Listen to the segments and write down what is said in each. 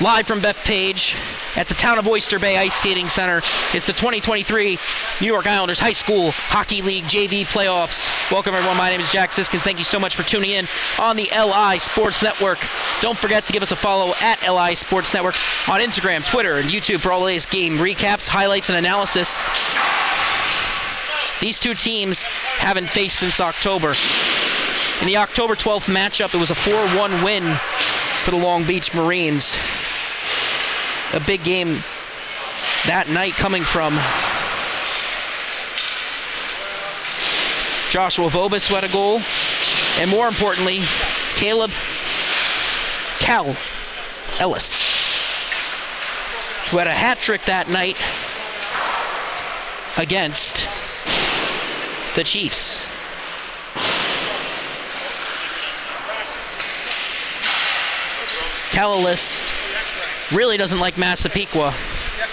Live from Bethpage at the Town of Oyster Bay Ice Skating Center. It's the 2023 New York Islanders High School Hockey League JV Playoffs. Welcome, everyone. My name is Jack Siskins. Thank you so much for tuning in on the LI Sports Network. Don't forget to give us a follow at LI Sports Network on Instagram, Twitter, and YouTube for all the latest game recaps, highlights, and analysis. These two teams haven't faced since October. In the October 12th matchup, it was a 4-1 win for the Long Beach Marines. A big game that night coming from Joshua Vobis, who had a goal, and more importantly, Caleb Cal Ellis, who had a hat trick that night against the Chiefs. Cal Ellis really doesn't like Massapequa,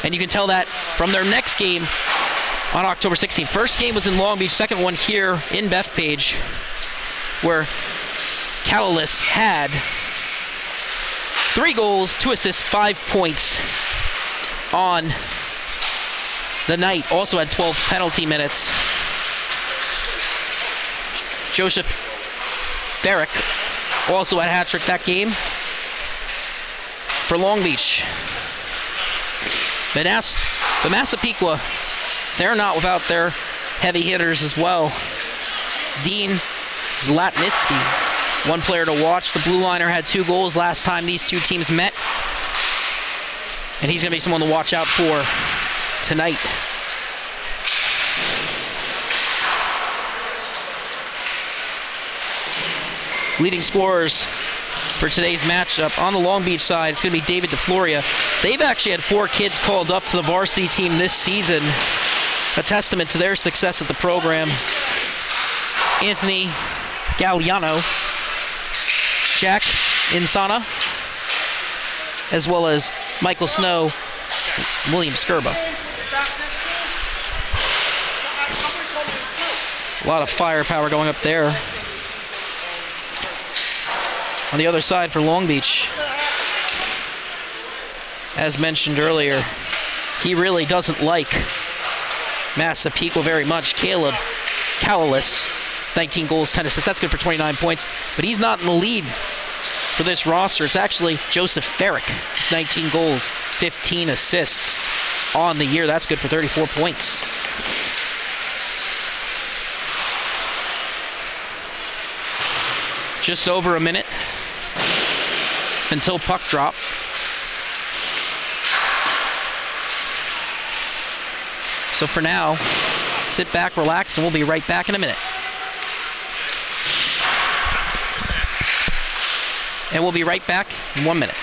and you can tell that from their next game on October 16th. First game was in Long Beach, second one here in Bethpage, where Cal Ellis had 3 goals, 2 assists, 5 points on the night. Also had 12 penalty minutes. Joseph Barrick also had a hat trick that game for Long Beach. But Massapequa, they're not without their heavy hitters as well. Dean Zlatnitsky, one player to watch. The blue liner had 2 goals last time these two teams met, and he's going to be someone to watch out for tonight. Leading scorers for today's matchup on the Long Beach side, it's going to be David DeFloria. They've actually had 4 kids called up to the varsity team this season, a testament to their success at the program. Anthony Galliano, Jack Insana, as well as Michael Snow, William Skirba. A lot of firepower going up there. On the other side for Long Beach, as mentioned earlier, he really doesn't like Massapequa very much. Caleb Calalis, 19 goals, 10 assists. That's good for 29 points, but he's not in the lead for this roster. It's actually Joseph Farrick, 19 goals, 15 assists on the year. That's good for 34 points. Just over a minute until puck drop. So for now, sit back, relax, and we'll be right back in a minute. And we'll be right back in 1 minute.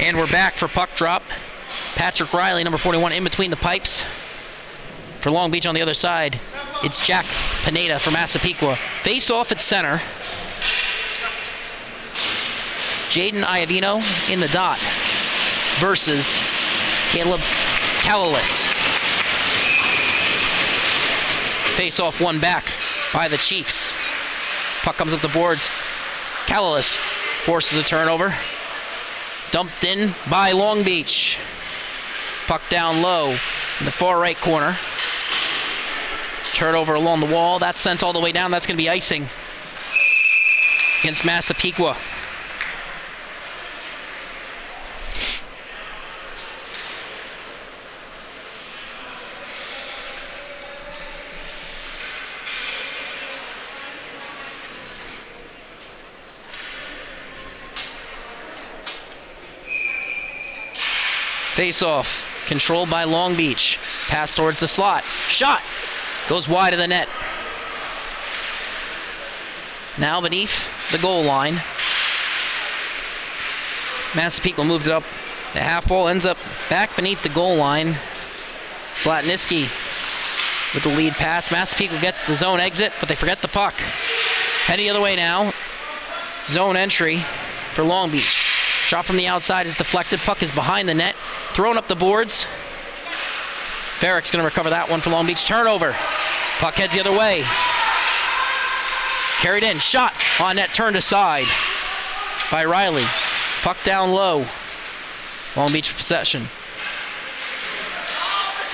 And we're back for puck drop. Patrick Riley, number 41, in between the pipes. For Long Beach on the other side, it's Jack Pineda for Massapequa. Face off at center. Jaden Iavino in the dot versus Caleb Calalis. Face off one back by the Chiefs. Puck comes up the boards. Calalis forces a turnover. Dumped in by Long Beach. Puck down low in the far right corner. Turnover along the wall. That's sent all the way down. That's going to be icing against Massapequa. Face-off, controlled by Long Beach. Pass towards the slot. Shot! Goes wide of the net. Now beneath the goal line. Massapequa moved it up. The half wall ends up back beneath the goal line. Slatniski with the lead pass. Massapequa gets the zone exit, but they forget the puck. Heading the other way now. Zone entry for Long Beach. Shot from the outside is deflected. Puck is behind the net. Thrown up the boards. Farrick's going to recover that one for Long Beach. Turnover. Puck heads the other way. Carried in. Shot on net. Turned aside by Riley. Puck down low. Long Beach possession.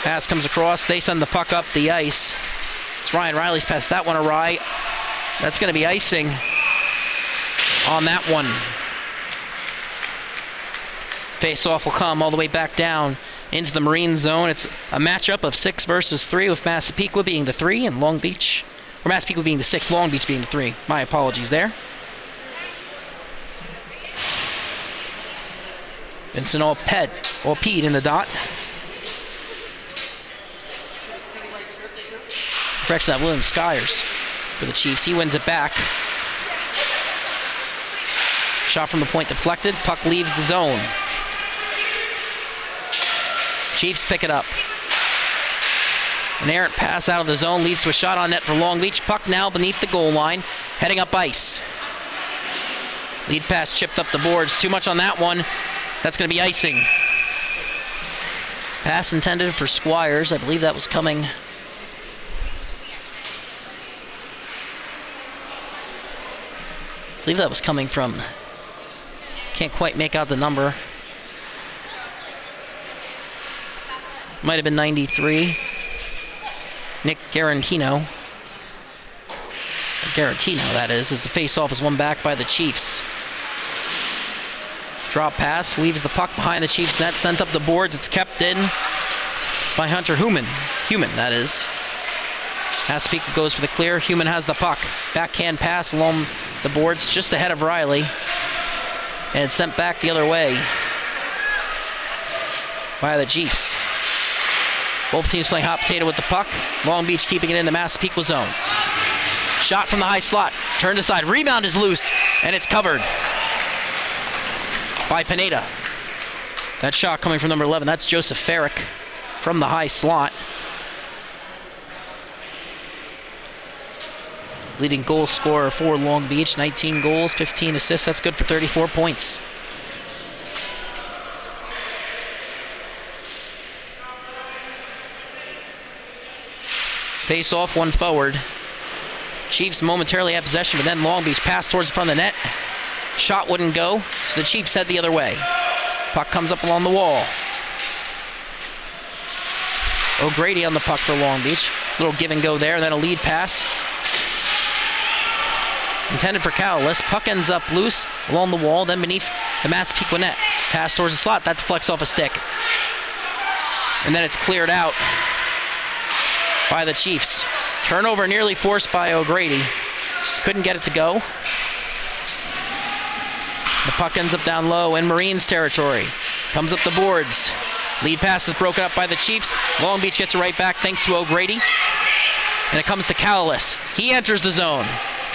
Pass comes across. They send the puck up the ice. It's Ryan Riley's pass. That one awry. That's going to be icing on that one. Face-off will come all the way back down into the Marine zone. It's a matchup of 6 versus 3, with Massapequa being the 3 and Long Beach, or Massapequa being the 6, Long Beach being the 3. My apologies there. Vincent Alpede in the dot. Correction, that William Skyers for the Chiefs. He wins it back. Shot from the point deflected. Puck leaves the zone. Chiefs pick it up. An errant pass out of the zone leads to a shot on net for Long Beach. Puck now beneath the goal line, heading up ice. Lead pass chipped up the boards. Too much on that one. That's going to be icing. Pass intended for Squires. I believe that was coming. From. Can't quite make out the number. Might have been 93. Nick Garantino. That is, as the face-off is won back by the Chiefs. Drop pass, leaves the puck behind the Chiefs net, sent up the boards. It's kept in by Hunter Human, that is. Massapequa goes for the clear. Human has the puck. Backhand pass along the boards just ahead of Riley. And it's sent back the other way by the Chiefs. Both teams playing hot potato with the puck. Long Beach keeping it in the Massapequa zone. Shot from the high slot. Turned aside. Rebound is loose. And it's covered by Pineda. That shot coming from number 11. That's Joseph Farrick from the high slot. Leading goal scorer for Long Beach. 19 goals, 15 assists. That's good for 34 points. Face off, one forward. Chiefs momentarily have possession, but then Long Beach passed towards the front of the net. Shot wouldn't go, so the Chiefs head the other way. Puck comes up along the wall. O'Grady on the puck for Long Beach. Little give and go there, then a lead pass. Intended for Cowless. Puck ends up loose along the wall, then beneath the Massapequa net. Pass towards the slot. That's flex off a stick. And then it's cleared out by the Chiefs. Turnover nearly forced by O'Grady. Couldn't get it to go. The puck ends up down low in Marines territory. Comes up the boards. Lead pass is broken up by the Chiefs. Long Beach gets it right back thanks to O'Grady. And it comes to Cowless. He enters the zone.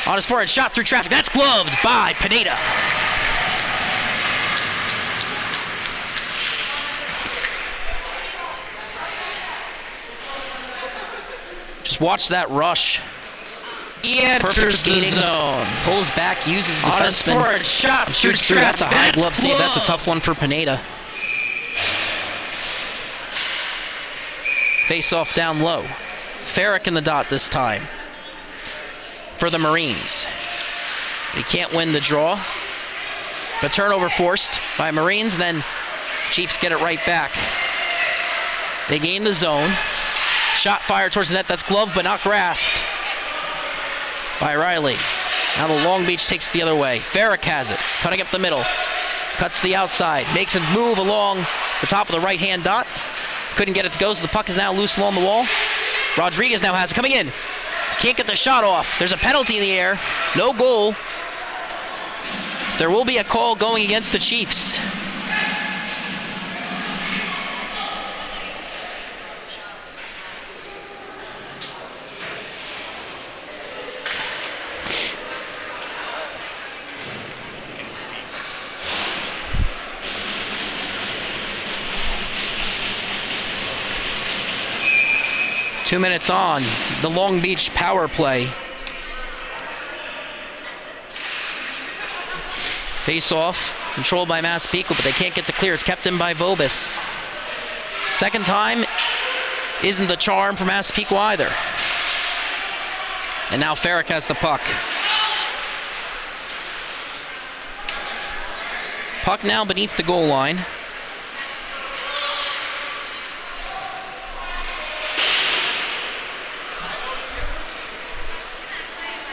On his forehand, shot through traffic. That's gloved by Pineda. Just watch that rush. He enters the zone. Pulls back, uses the On a defenseman. scored shot And shoots through. That's a high glove save. That's a tough one for Pineda. Face off down low. Farrick in the dot this time for the Marines. He can't win the draw. But turnover forced by Marines. Then Chiefs get it right back. They gain the zone. Shot fired towards the net. That's gloved but not grasped by Riley. Now the Long Beach takes it the other way. Farrick has it, cutting up the middle. Cuts the outside, makes a move along the top of the right-hand dot. Couldn't get it to go, so the puck is now loose along the wall. Rodriguez now has it, coming in. Can't get the shot off. There's a penalty in the air. No goal. There will be a call going against the Chiefs. Two minutes on, the Long Beach power play. Face off, controlled by Massapequa, but they can't get the clear. It's kept in by Vobis. Second time isn't the charm for Massapequa either. And now Farrick has the puck. Puck now beneath the goal line.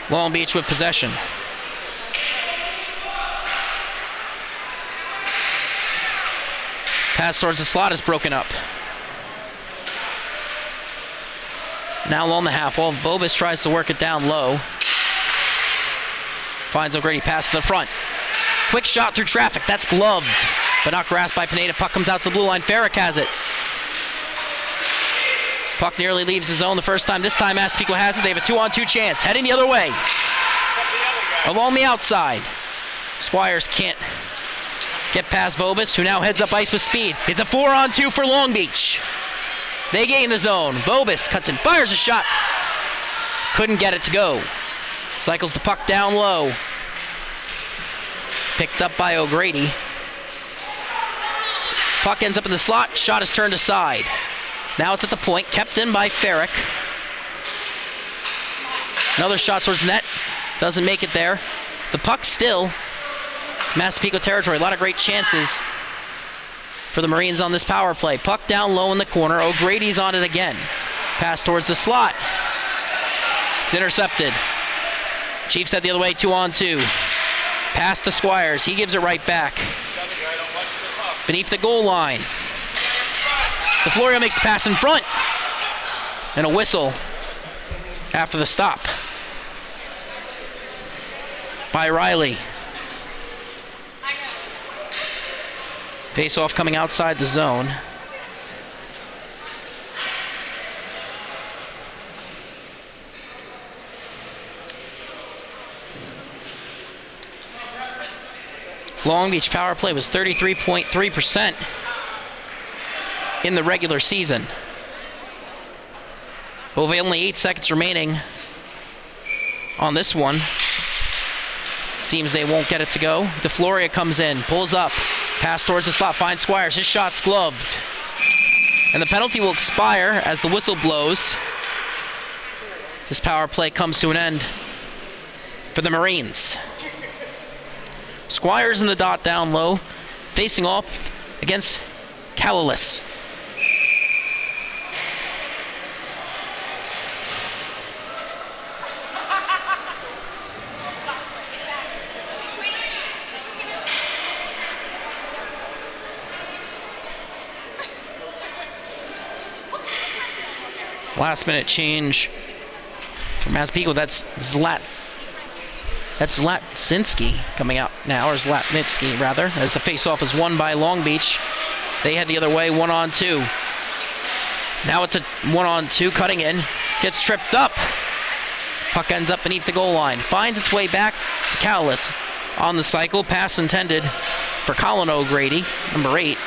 Long Beach with possession. Pass towards the slot is broken up. Now along the half wall, Vobis tries to work it down low. Finds O'Grady, pass to the front. Quick shot through traffic, that's gloved, but not grasped by Pineda. Puck comes out to the blue line, Farrick has it. Puck nearly leaves the zone the first time. This time Massapequa has it. They have a 2-on-2 chance. Heading the other way. Along the outside. Squires can't get past Vobis, who now heads up ice with speed. It's a 4-on-2 for Long Beach. They gain the zone. Vobis cuts in, fires a shot. Couldn't get it to go. Cycles the puck down low. Picked up by O'Grady. Puck ends up in the slot. Shot is turned aside. Now it's at the point, kept in by Farrick. Another shot towards the net. Doesn't make it there. The puck still Massapequa territory. A lot of great chances for the Marines on this power play. Puck down low in the corner. O'Grady's on it again. Pass towards the slot. It's intercepted. Chiefs head the other way, 2-on-2. Pass to Squires. He gives it right back. Beneath the goal line. DeFlorio makes the pass in front. And a whistle after the stop by Riley. Face-off coming outside the zone. Long Beach power play was 33.3% in the regular season. With only 8 seconds remaining on this one. Seems they won't get it to go. DeFlorio comes in, pulls up, pass towards the slot, finds Squires. His shot's gloved. And the penalty will expire as the whistle blows. This power play comes to an end for the Marines. Squires in the dot down low, facing off against Calalis. Last minute change for Massapequa. That's Zlatsinski coming out now, or Zlatnitsky rather, as the face-off is won by Long Beach. They head the other way, 1-on-2. Now it's a 1-on-2, cutting in, gets tripped up. Puck ends up beneath the goal line, finds its way back to Calalis on the cycle. Pass intended for Colin O'Grady, number 8.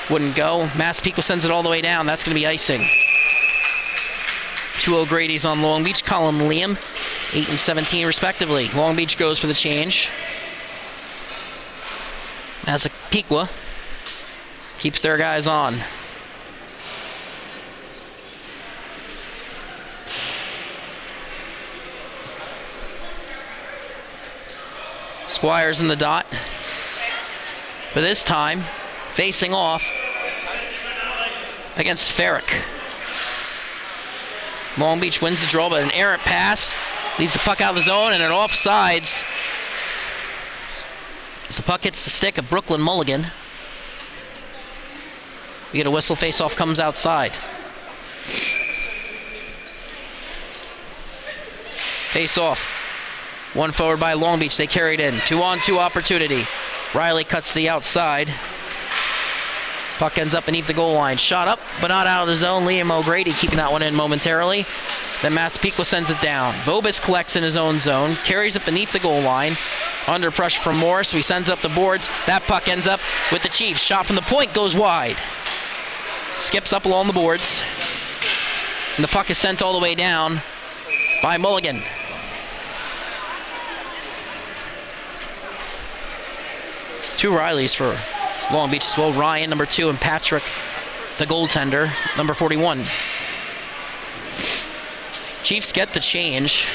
Wouldn't go. Massapequa sends it all the way down. That's going to be icing. 2 O'Grady's on Long Beach. Colin Liam, 8 and 17 respectively. Long Beach goes for the change. Massapequa keeps their guys on. Squires in the dot. But this time, facing off against Ferrick. Long Beach wins the draw, but an errant pass leads the puck out of the zone, and an offsides as the puck hits the stick of Brooklyn Mulligan. We get a whistle, face-off comes outside. Face-off. One forward by Long Beach, they carried in. 2-on-2 opportunity. Riley cuts the outside. Puck ends up beneath the goal line. Shot up, but not out of the zone. Liam O'Grady keeping that one in momentarily. Then Massapequa sends it down. Vobis collects in his own zone, carries it beneath the goal line. Under pressure from Morris, so he sends up the boards. That puck ends up with the Chiefs. Shot from the point goes wide. Skips up along the boards. And the puck is sent all the way down by Mulligan. Two Rileys for Long Beach as well. Ryan, number 2, and Patrick, the goaltender, number 41. Chiefs get the change.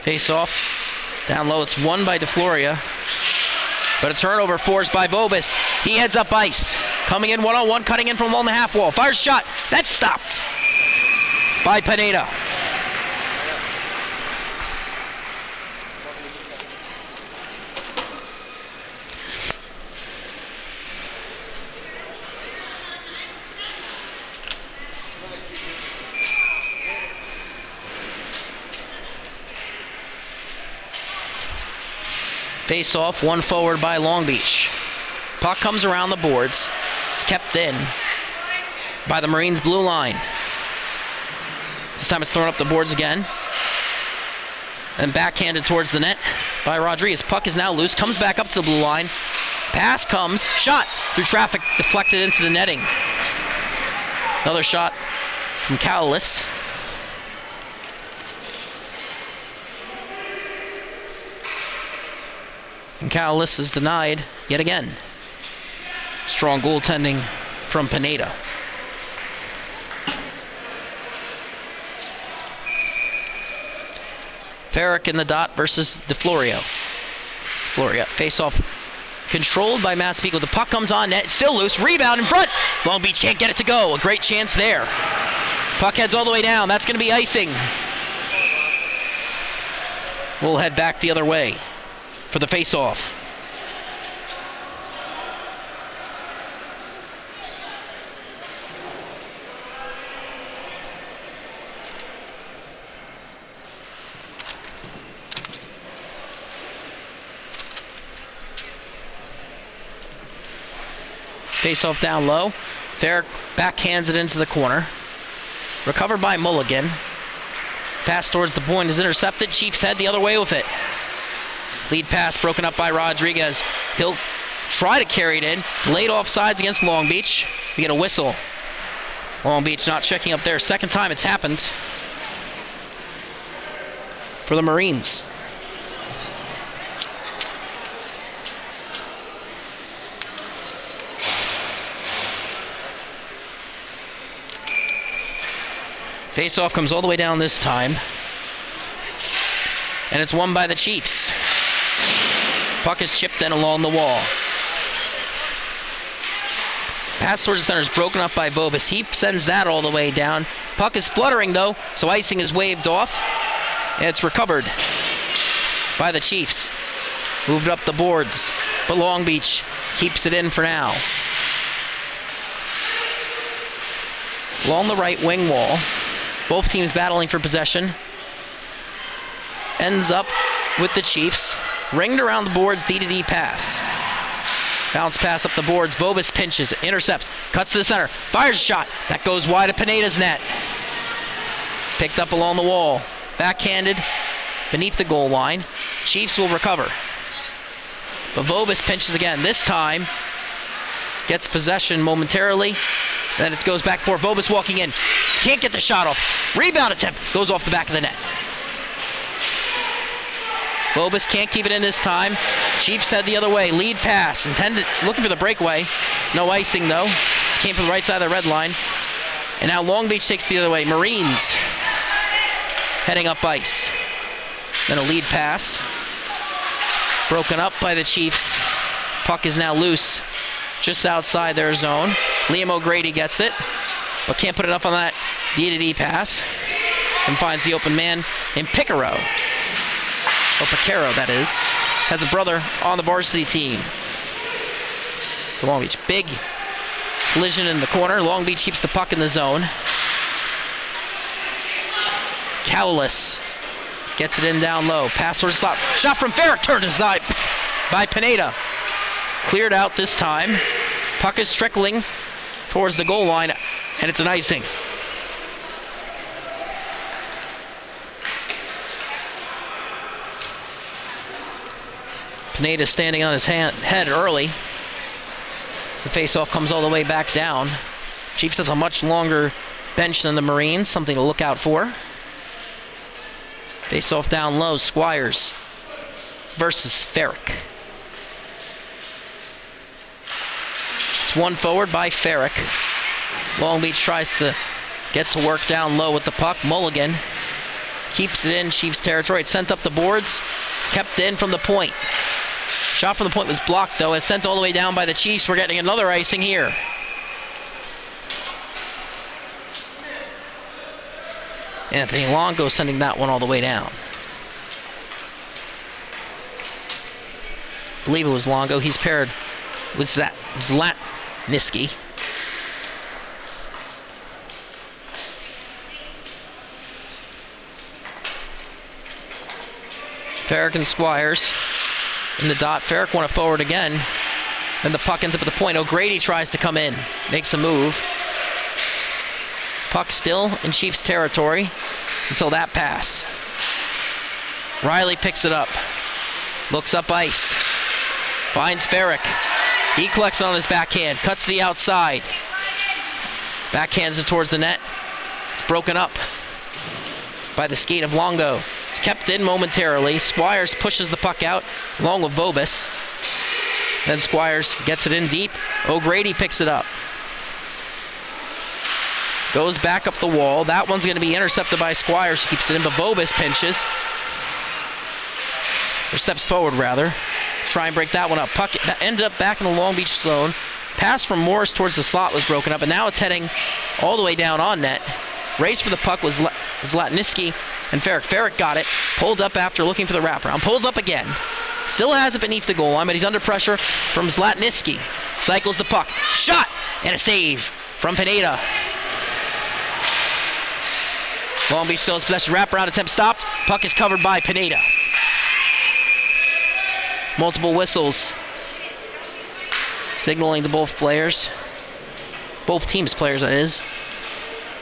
Face off. Down low, it's won by DeFloria. But a turnover forced by Vobis. He heads up ice. Coming in one-on-one, cutting in from along the half wall. Fires shot. That's stopped by Pineda. Face off, one forward by Long Beach. Puck comes around the boards. It's kept in by the Marines' blue line. This time it's thrown up the boards again. And backhanded towards the net by Rodriguez. Puck is now loose, comes back up to the blue line. Pass comes, shot through traffic, deflected into the netting. Another shot from Cowlis. And Cowlis is denied yet again. Strong goaltending from Pineda. Ferrick in the dot versus DeFlorio. DeFlorio face-off controlled by Massapequa. The puck comes on net, still loose, rebound in front. Long Beach can't get it to go. A great chance there. Puck heads all the way down. That's going to be icing. We'll head back the other way for the face-off. Face-off down low. Ferrick backhands it into the corner. Recovered by Mulligan. Pass towards the point is intercepted. Chiefs head the other way with it. Lead pass broken up by Rodriguez. He'll try to carry it in. Late offsides against Long Beach. We get a whistle. Long Beach not checking up there. Second time it's happened for the Marines. Face-off comes all the way down this time. And it's won by the Chiefs. Puck is chipped in along the wall. Pass towards the center is broken up by Vobis. He sends that all the way down. Puck is fluttering though, so icing is waved off. And it's recovered by the Chiefs. Moved up the boards, but Long Beach keeps it in for now. Along the right wing wall. Both teams battling for possession. Ends up with the Chiefs. Ringed around the boards, D-to-D pass. Bounce pass up the boards. Vobis pinches, intercepts, cuts to the center, fires a shot. That goes wide of Pineda's net. Picked up along the wall. Backhanded beneath the goal line. Chiefs will recover. But Vobis pinches again. This time, gets possession momentarily. Then it goes back for Vobis walking in. Can't get the shot off. Rebound attempt. Goes off the back of the net. Vobis can't keep it in this time. Chiefs head the other way. Lead pass. Intended, looking for the breakaway. No icing, though. This came from the right side of the red line. And now Long Beach takes the other way. Marines heading up ice. Then a lead pass. Broken up by the Chiefs. Puck is now loose just outside their zone. Liam O'Grady gets it, but can't put enough on that D-to-D pass. And finds the open man in Picaro. Or Picaro, that is. Has a brother on the varsity team. For Long Beach. Big collision in the corner. Long Beach keeps the puck in the zone. Cowless gets it in down low. Pass towards the slot. Shot from Ferrick. Turned aside by Pineda. Cleared out this time. Puck is trickling towards the goal line, and it's an icing. Pineda standing on his head early. So face-off comes all the way back down. Chiefs has a much longer bench than the Marines, something to look out for. Face-off down low, Squires versus Ferrick. It's one forward by Ferrick. Long Beach tries to get to work down low with the puck. Mulligan keeps it in Chiefs territory. It's sent up the boards, kept in from the point. Shot from the point was blocked, though. It's sent all the way down by the Chiefs. We're getting another icing here. Anthony Longo sending that one all the way down. I believe it was Longo. He's paired with Zlatniski. Ferrick and Squires in the dot. Ferrick won it forward again. And the puck ends up at the point. O'Grady tries to come in. Makes a move. Puck still in Chiefs territory until that pass. Riley picks it up. Looks up ice. Finds Ferrick. He collects it on his backhand. Cuts to the outside. Backhands it towards the net. It's broken up by the skate of Longo. It's kept in momentarily. Squires pushes the puck out along with Vobis. Then Squires gets it in deep. O'Grady picks it up. Goes back up the wall. That one's going to be intercepted by Squires. He keeps it in, but Vobis pinches. Or steps forward, rather. Try and break that one up. Puck ended up back in the Long Beach zone. Pass from Morris towards the slot was broken up, and now it's heading all the way down on net. Race for the puck was Zlatniski and Ferrick. Ferrick got it. Pulled up after looking for the wraparound. Pulls up again. Still has it beneath the goal line, but he's under pressure from Zlatniski. Cycles the puck. Shot! And a save from Pineda. Long Beach still has possession. Wraparound attempt stopped. Puck is covered by Pineda. Multiple whistles. Signaling to both players. Both teams' players, that is.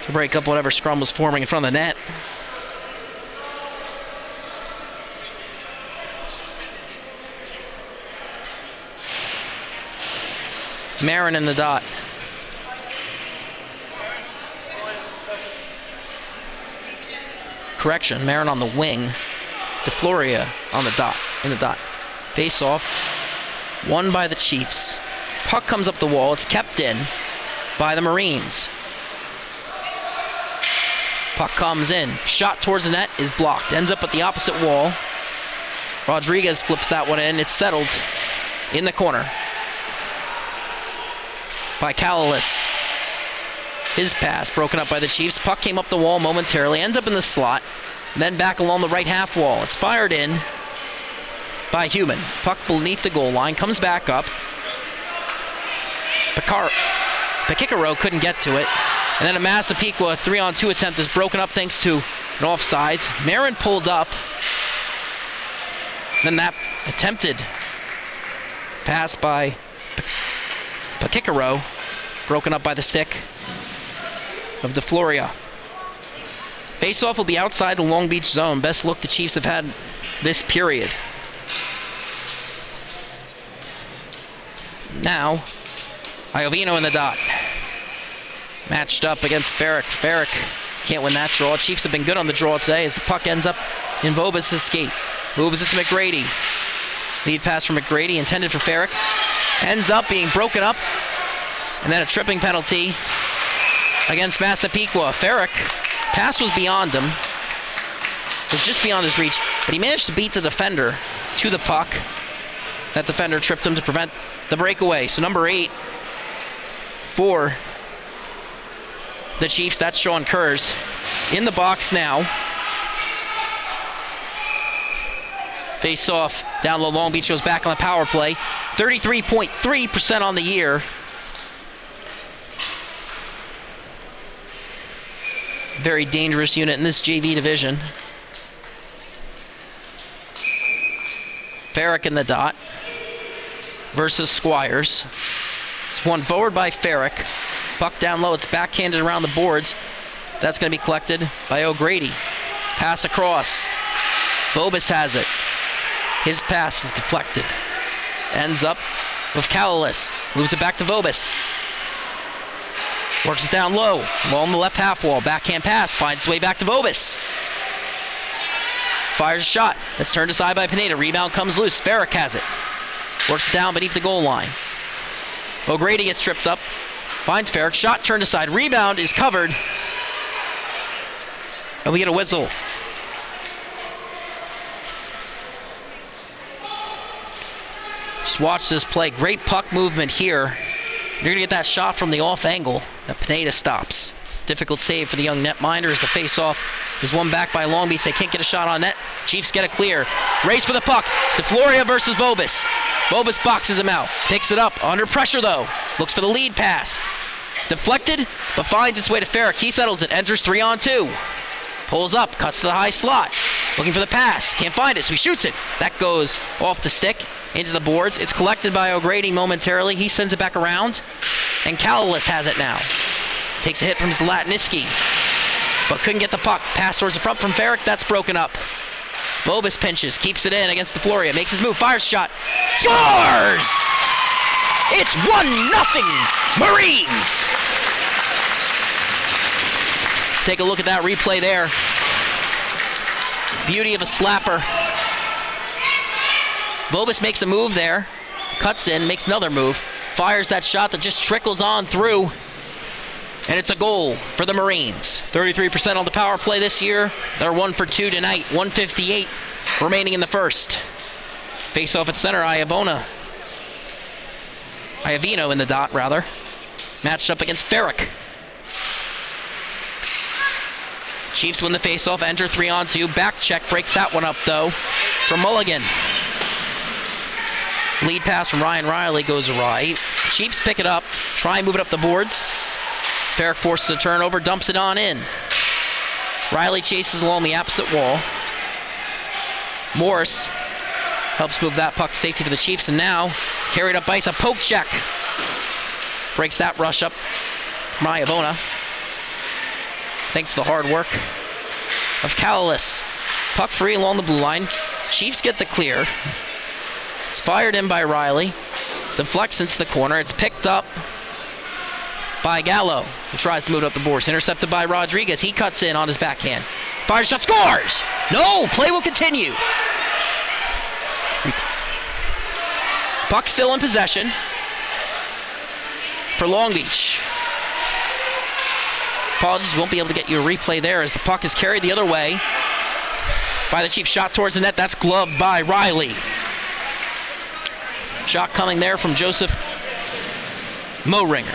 To break up whatever scrum was forming in front of the net. Marin in the dot. Correction, Marin on the wing. DeFloria on the dot. In the dot. Face off. Won by the Chiefs. Puck comes up the wall. It's kept in by the Marines. Puck comes in. Shot towards the net is blocked. Ends up at the opposite wall. Rodriguez flips that one in. It's settled in the corner by Calalis. His pass broken up by the Chiefs. Puck came up the wall momentarily. Ends up in the slot. Then back along the right half wall. It's fired in by Human. Puck beneath the goal line. Comes back up. Picaro couldn't get to it. And then a Massapequa 3-on-2 attempt is broken up thanks to an offsides. Marin pulled up. Then that attempted pass by Picaro broken up by the stick of DeFloria. Face-off will be outside the Long Beach zone. Best look the Chiefs have had this period. Now, Iovino in the dot. Matched up against Ferrick. Ferrick can't win that draw. Chiefs have been good on the draw today as the puck ends up in Vobis' skate. Moves it to McGrady. Lead pass from McGrady, intended for Ferrick. Ends up being broken up. And then a tripping penalty against Massapequa. Ferrick, pass was beyond him. It was just beyond his reach. But he managed to beat the defender to the puck. That defender tripped him to prevent the breakaway. So number 8 for the Chiefs, that's Sean Kurz. In the box now. Face off down low. Long Beach goes back on the power play. 33.3% on the year. Very dangerous unit in this JV division. Ferrick in the dot versus Squires. It's won forward by Ferrick. Puck down low. It's backhanded around the boards. That's going to be collected by O'Grady. Pass across. Vobis has it. His pass is deflected. Ends up with Calalis. Moves it back to Vobis. Works it down low. Along the left half wall. Backhand pass. Finds its way back to Vobis. Fires a shot. That's turned aside by Pineda. Rebound comes loose. Ferrick has it. Works it down beneath the goal line. O'Grady gets tripped up. Finds Ferrick. Shot turned aside. Rebound is covered. And we get a whistle. Just watch this play. Great puck movement here. You're going to get that shot from the off angle that Pineda stops. Difficult save for the young netminder as the face-off is won back by Long Beach. They can't get a shot on net. Chiefs get a clear. Race for the puck. DeFloria versus Vobis. Vobis boxes him out. Picks it up. Under pressure, though. Looks for the lead pass. Deflected, but finds its way to Ferrick. He settles it. Enters 3-on-2. Pulls up. Cuts to the high slot. Looking for the pass. Can't find it, so he shoots it. That goes off the stick into the boards. It's collected by O'Grady momentarily. He sends it back around. And Calalis has it now. Takes a hit from Zlatniski, but couldn't get the puck. Pass towards the front from Ferrick. That's broken up. Vobis pinches. Keeps it in against DeFloria. Makes his move. Fires shot. Scores! It's 1-0 Marines! Let's take a look at that replay there. Beauty of a slapper. Vobis makes a move there. Cuts in. Makes another move. Fires that shot that just trickles on through. And it's a goal for the Marines. 33% on the power play this year. They're 1 for 2 tonight. 1:58 remaining in the first. Face off at center, Iovino in the dot, rather. Matched up against Ferrick. Chiefs win the face-off, enter 3-on-2. Back check breaks that one up, though, from Mulligan. Lead pass from Ryan Riley goes awry. Chiefs pick it up, try and move it up the boards. Ferrick forces a turnover, dumps it on in. Riley chases along the opposite wall. Morris helps move that puck to safety for the Chiefs, and now carried up ice, a poke check. Breaks that rush up from Iovino. Thanks to the hard work of Calalis. Puck free along the blue line. Chiefs get the clear. It's fired in by Riley. Deflects into the corner. It's picked up by Gallo, who tries to move it up the boards. Intercepted by Rodriguez. He cuts in on his backhand. Fires shot, scores! No! Play will continue. Puck still in possession for Long Beach. Apologies, won't be able to get you a replay there as the puck is carried the other way by the Chiefs. Shot towards the net. That's gloved by Riley. Shot coming there from Joseph Mohringer.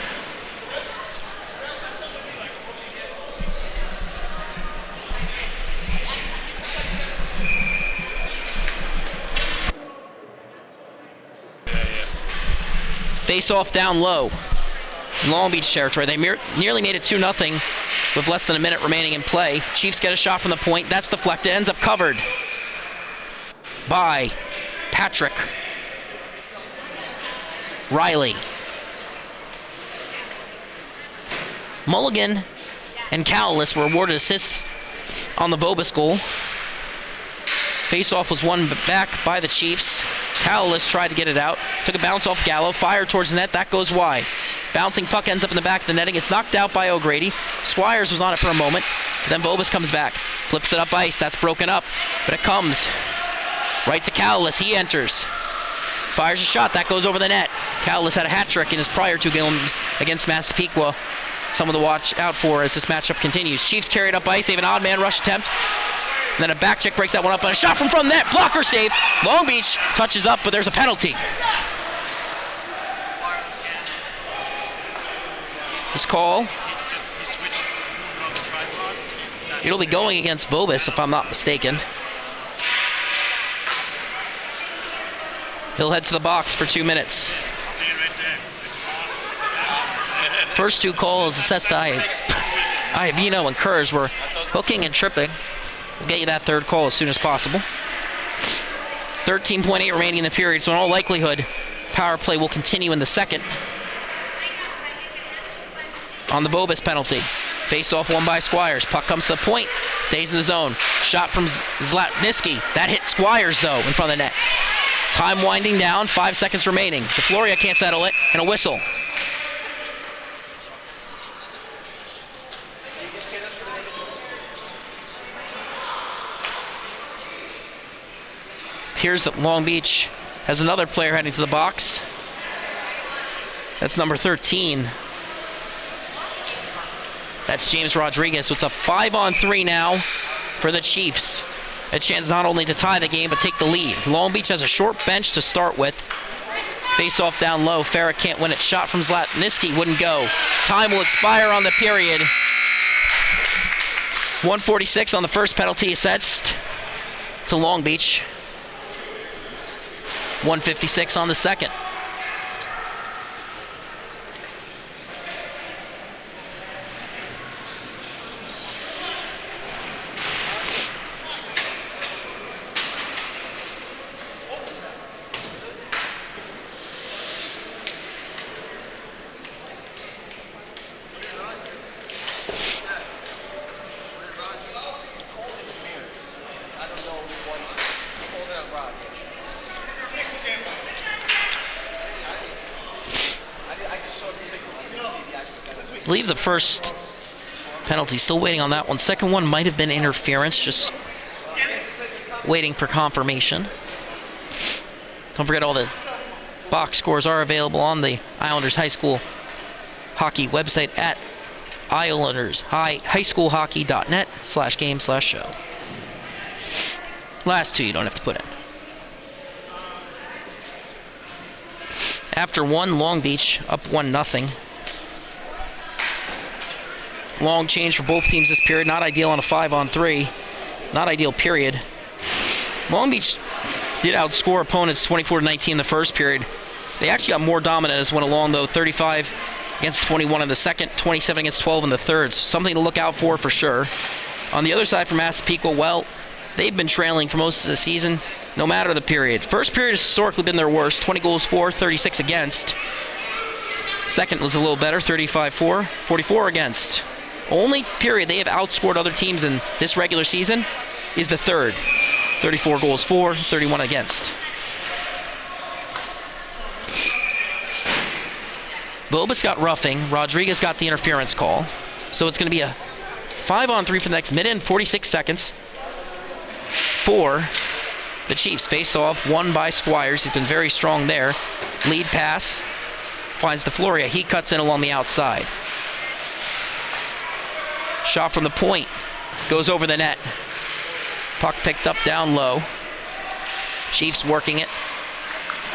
Face off down low. Long Beach territory. They nearly made it 2-0 with less than a minute remaining in play. Chiefs get a shot from the point. That's deflected. Ends up covered by Patrick Riley. Mulligan and Calalis were awarded assists on the Bobus goal. Face-off was won back by the Chiefs. Calalis tried to get it out. Took a bounce off Gallo. Fired towards the net. That goes wide. Bouncing puck ends up in the back of the netting. It's knocked out by O'Grady. Squires was on it for a moment. Then Bobus comes back. Flips it up ice. That's broken up. But it comes right to Calalis. He enters. Fires a shot. That goes over the net. Calalis had a hat trick in his prior 2 games against Massapequa. Someone to watch out for as this matchup continues. Chiefs carry it up ice. They have an odd man rush attempt. And then a back check breaks that one up. And a shot from front net. Blocker save. Long Beach touches up, but there's a penalty. This call, it'll be going against Bobus if I'm not mistaken. He'll head to the box for 2 minutes. First 2 calls assessed to Iavino and Kurz were hooking and tripping. We'll get you that 3rd call as soon as possible. 13.8 remaining in the period, so in all likelihood, power play will continue in the second. On the Bobus penalty. Face-off won by Squires. Puck comes to the point. Stays in the zone. Shot from Zlatniski. That hit Squires, though, in front of the net. Time winding down. 5 seconds remaining. DeFloria can't settle it. And a whistle. Appears that Long Beach has another player heading to the box. That's number 13. That's James Rodriguez. So it's a 5-on-3 now for the Chiefs. A chance not only to tie the game, but take the lead. Long Beach has a short bench to start with. Face-off down low. Farrah can't win it. Shot from Zlatniski. Wouldn't go. Time will expire on the period. 1:46 on the first penalty assessed to Long Beach. 1:56 on the second. I believe the first penalty, still waiting on that one. Second one might have been interference, just waiting for confirmation. Don't forget all the box scores are available on the Islanders High School Hockey website at islandershighschoolhockey.net/game/show. Last 2 you don't have to put in. After 1, Long Beach up 1-0. Long change for both teams this period. Not ideal on a 5-on-3. Not ideal period. Long Beach did outscore opponents 24-19 in the first period. They actually got more dominant as went along, though. 35 against 21 in the second, 27 against 12 in the third. So something to look out for sure. On the other side for Massapequa, well, they've been trailing for most of the season, no matter the period. First period has historically been their worst. 20 goals for, 36 against. Second was a little better, 35-4, 44 against. Only period they have outscored other teams in this regular season is the third. 34 goals for, 31 against. Bobus got roughing. Rodriguez got the interference call. So it's going to be a 5-on-3 for the next minute and 46 seconds for the Chiefs. Face-off won by Squires. He's been very strong there. Lead pass finds DeFloria. He cuts in along the outside. Shot from the point. Goes over the net. Puck picked up down low. Chiefs working it.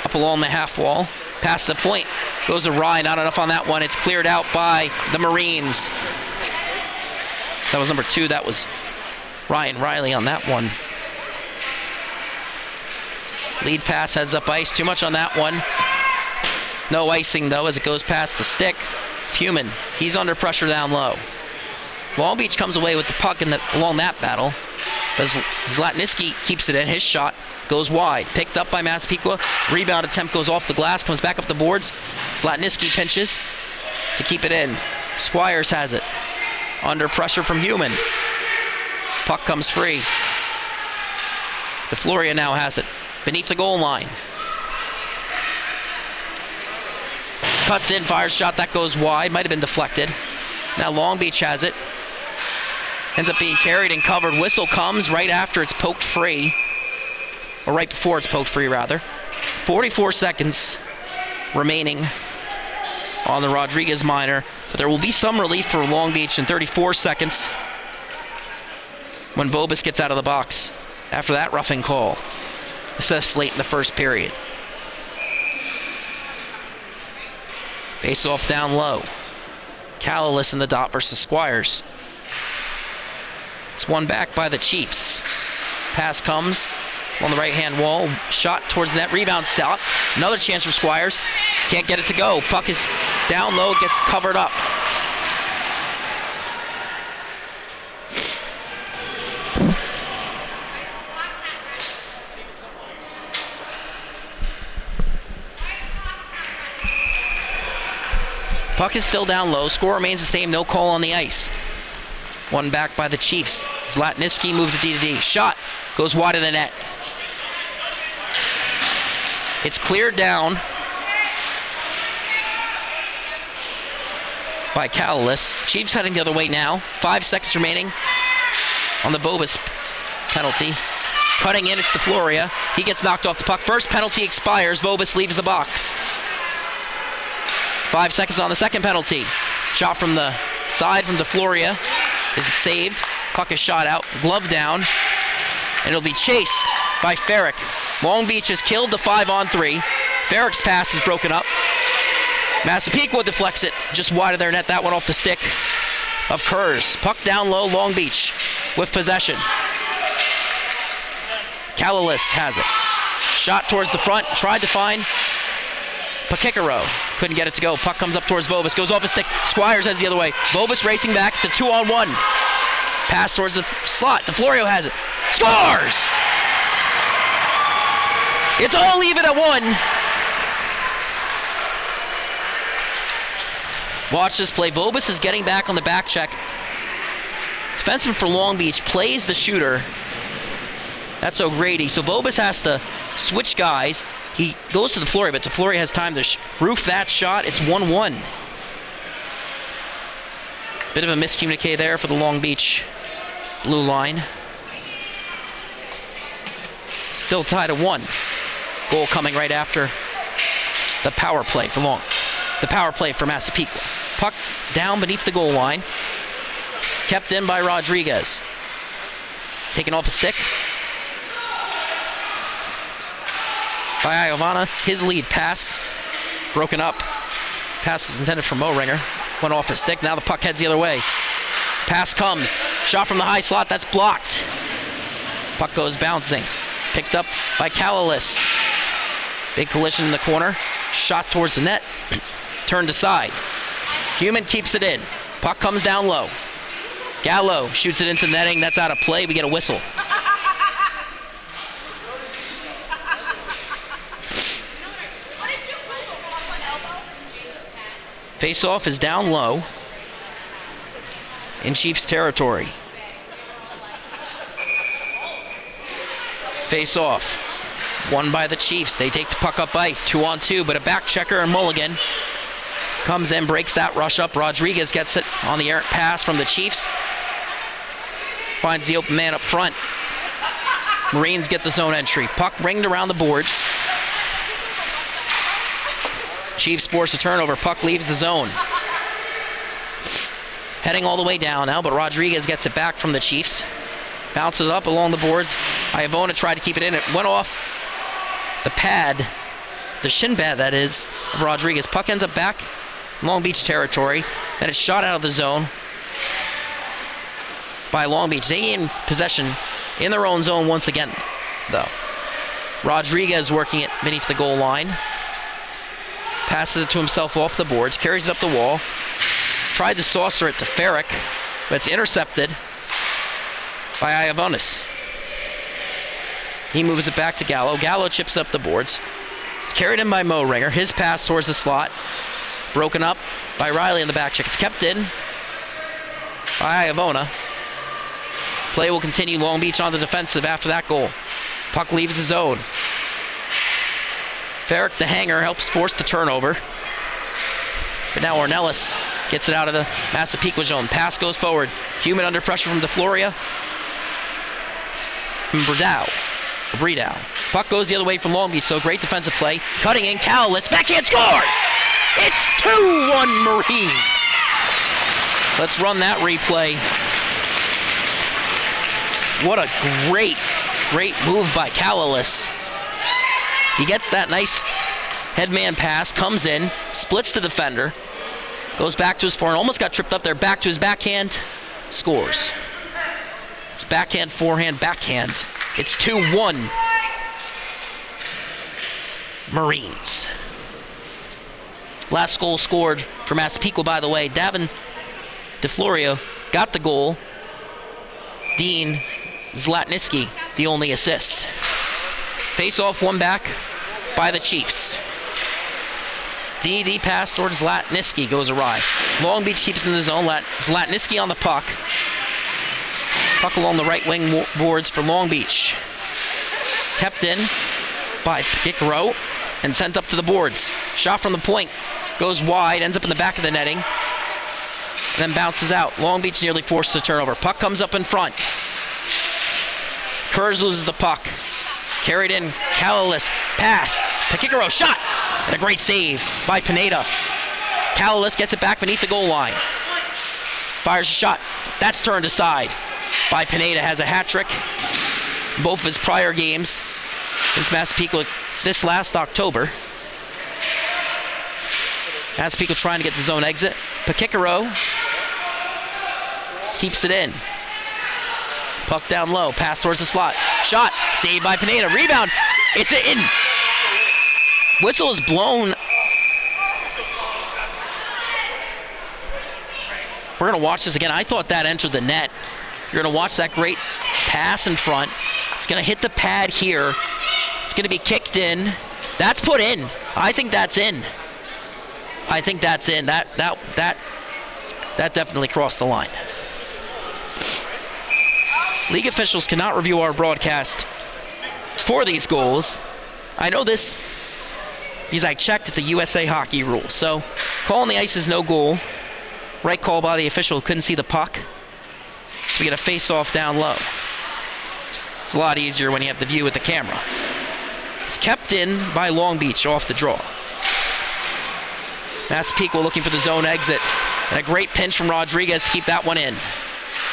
Up along the half wall. Past the point. Goes to Rye. Not enough on that one. It's cleared out by the Marines. That was number 2. That was Ryan Riley on that one. Lead pass heads up ice. Too much on that one. No icing, though, as it goes past the stick. Fuman. He's under pressure down low. Long Beach comes away with the puck along that battle. But Zlatniski keeps it in. His shot goes wide. Picked up by Massapequa. Rebound attempt goes off the glass. Comes back up the boards. Zlatniski pinches to keep it in. Squires has it. Under pressure from Human. Puck comes free. DeFloria now has it beneath the goal line. Cuts in, fires shot, that goes wide, might have been deflected. Now Long Beach has it. Ends up being carried and covered. Whistle comes right after it's poked free. Or right before it's poked free, rather. 44 seconds remaining on the Rodriguez minor. But there will be some relief for Long Beach in 34 seconds when Vobis gets out of the box after that roughing call. Assessed late in the first period. Face off down low. Calalis in the dot versus Squires. It's won back by the Chiefs. Pass comes on the right-hand wall. Shot towards the net. Rebound out. Another chance for Squires. Can't get it to go. Puck is down low. Gets covered up. Puck is still down low. Score remains the same. No call on the ice. One back by the Chiefs. Zlatniski moves it D-to-D. Shot goes wide of the net. It's cleared down by Calalis. Chiefs heading the other way now. 5 seconds remaining on the Vobis penalty. Cutting in, it's DeFloria. He gets knocked off the puck. First penalty expires. Vobis leaves the box. 5 seconds on the second penalty. Shot from the side from DeFloria is saved. Puck is shot out. Glove down. And it'll be chased by Ferrick. Long Beach has killed the 5-on-3. Ferrick's pass is broken up. Massapequa deflects it just wide of their net. That one off the stick of Kurz. Puck down low. Long Beach with possession. Calalis has it. Shot towards the front. Tried to find Pakikaro. Couldn't get it to go. Puck comes up towards Vobis. Goes off his stick. Squires heads the other way. Vobis racing back. It's a 2-on-1. Pass towards the slot. DeFlorio has it. Scores! It's all even at 1. Watch this play. Vobis is getting back on the back check. Defenseman for Long Beach plays the shooter. That's O'Grady. So Vobis has to switch guys. He goes to DeFloria, but DeFloria has time to roof that shot. It's 1-1. Bit of a miscommunique there for the Long Beach blue line. Still tied at 1. Goal coming right after the power play for Massapequa. Puck down beneath the goal line. Kept in by Rodriguez. Taken off a stick by Iovana. His lead pass broken up. Pass was intended for Mohringer. Went off his stick. Now the puck heads the other way. Pass comes. Shot from the high slot. That's blocked. Puck goes bouncing. Picked up by Calalis. Big collision in the corner. Shot towards the net. Turned aside. Human keeps it in. Puck comes down low. Gallo shoots it into netting. That's out of play. We get a whistle. Face-off is down low in Chiefs territory. Face-off. Won by the Chiefs. They take the puck up ice. 2-on-2, but a back checker and Mulligan comes in, breaks that rush up. Rodriguez gets it on the errant pass from the Chiefs. Finds the open man up front. Marines get the zone entry. Puck ringed around the boards. Chiefs force a turnover. Puck leaves the zone. Heading all the way down now, but Rodriguez gets it back from the Chiefs. Bounces up along the boards. Iovana tried to keep it in. It went off the pad, the shin pad that is, of Rodriguez. Puck ends up back in Long Beach territory. Then it's shot out of the zone by Long Beach. They gain possession in their own zone once again, though. Rodriguez working it beneath the goal line. Passes it to himself off the boards. Carries it up the wall. Tried to saucer it to Ferrick, but it's intercepted by Iovanis. He moves it back to Gallo. Gallo chips up the boards. It's carried in by Mohringer. His pass towards the slot. Broken up by Riley in the back check. It's kept in by Iovana. Play will continue. Long Beach on the defensive after that goal. Puck leaves the zone. Farrick, the hanger, helps force the turnover. But now Ornelas gets it out of the Massapequa zone. Pass goes forward. Human under pressure from DeFloria. From Bredow. Puck goes the other way from Long Beach, so great defensive play. Cutting in, Cowlitz, backhand scores! It's 2-1 Marines. Let's run that replay. What a great move by Cowlitz. He gets that nice headman pass, comes in, splits the defender, goes back to his forehand, almost got tripped up there, back to his backhand, scores. It's backhand, forehand, backhand. It's 2-1 Marines. Last goal scored for Massapequa, by the way. Davin DeFlorio got the goal. Dean Zlatniski, the only assist. Face off, one back by the Chiefs. DD pass towards Zlatniski goes awry. Long Beach keeps it in the zone. Zlatniski on the puck. Puck along the right wing boards for Long Beach. Kept in by Gicaro and sent up to the boards. Shot from the point. Goes wide, ends up in the back of the netting. Then bounces out. Long Beach nearly forced a turnover. Puck comes up in front. Kurz loses the puck. Carried in. Cowlitz. Pass. Gicaro shot. And a great save by Pineda. Cowlitz gets it back beneath the goal line. Fires a shot. That's turned aside by Pineda. Has a hat trick in both of his prior games against Massapequa this last October. Massapequa trying to get the zone exit. Gicaro keeps it in. Puck down low. Pass towards the slot. Shot. Saved by Pineda. Rebound. It's in. Whistle is blown. We're going to watch this again. I thought that entered the net. You're going to watch that great pass in front. It's going to hit the pad here. It's going to be kicked in. That's put in. I think that's in. That definitely crossed the line. League officials cannot review our broadcast for these goals. I know this because I checked. It's a USA hockey rule. So call on the ice is no goal. Right call by the official who couldn't see the puck. So we get a face-off down low. It's a lot easier when you have the view with the camera. It's kept in by Long Beach off the draw. Massapequa looking for the zone exit. And a great pinch from Rodriguez to keep that one in.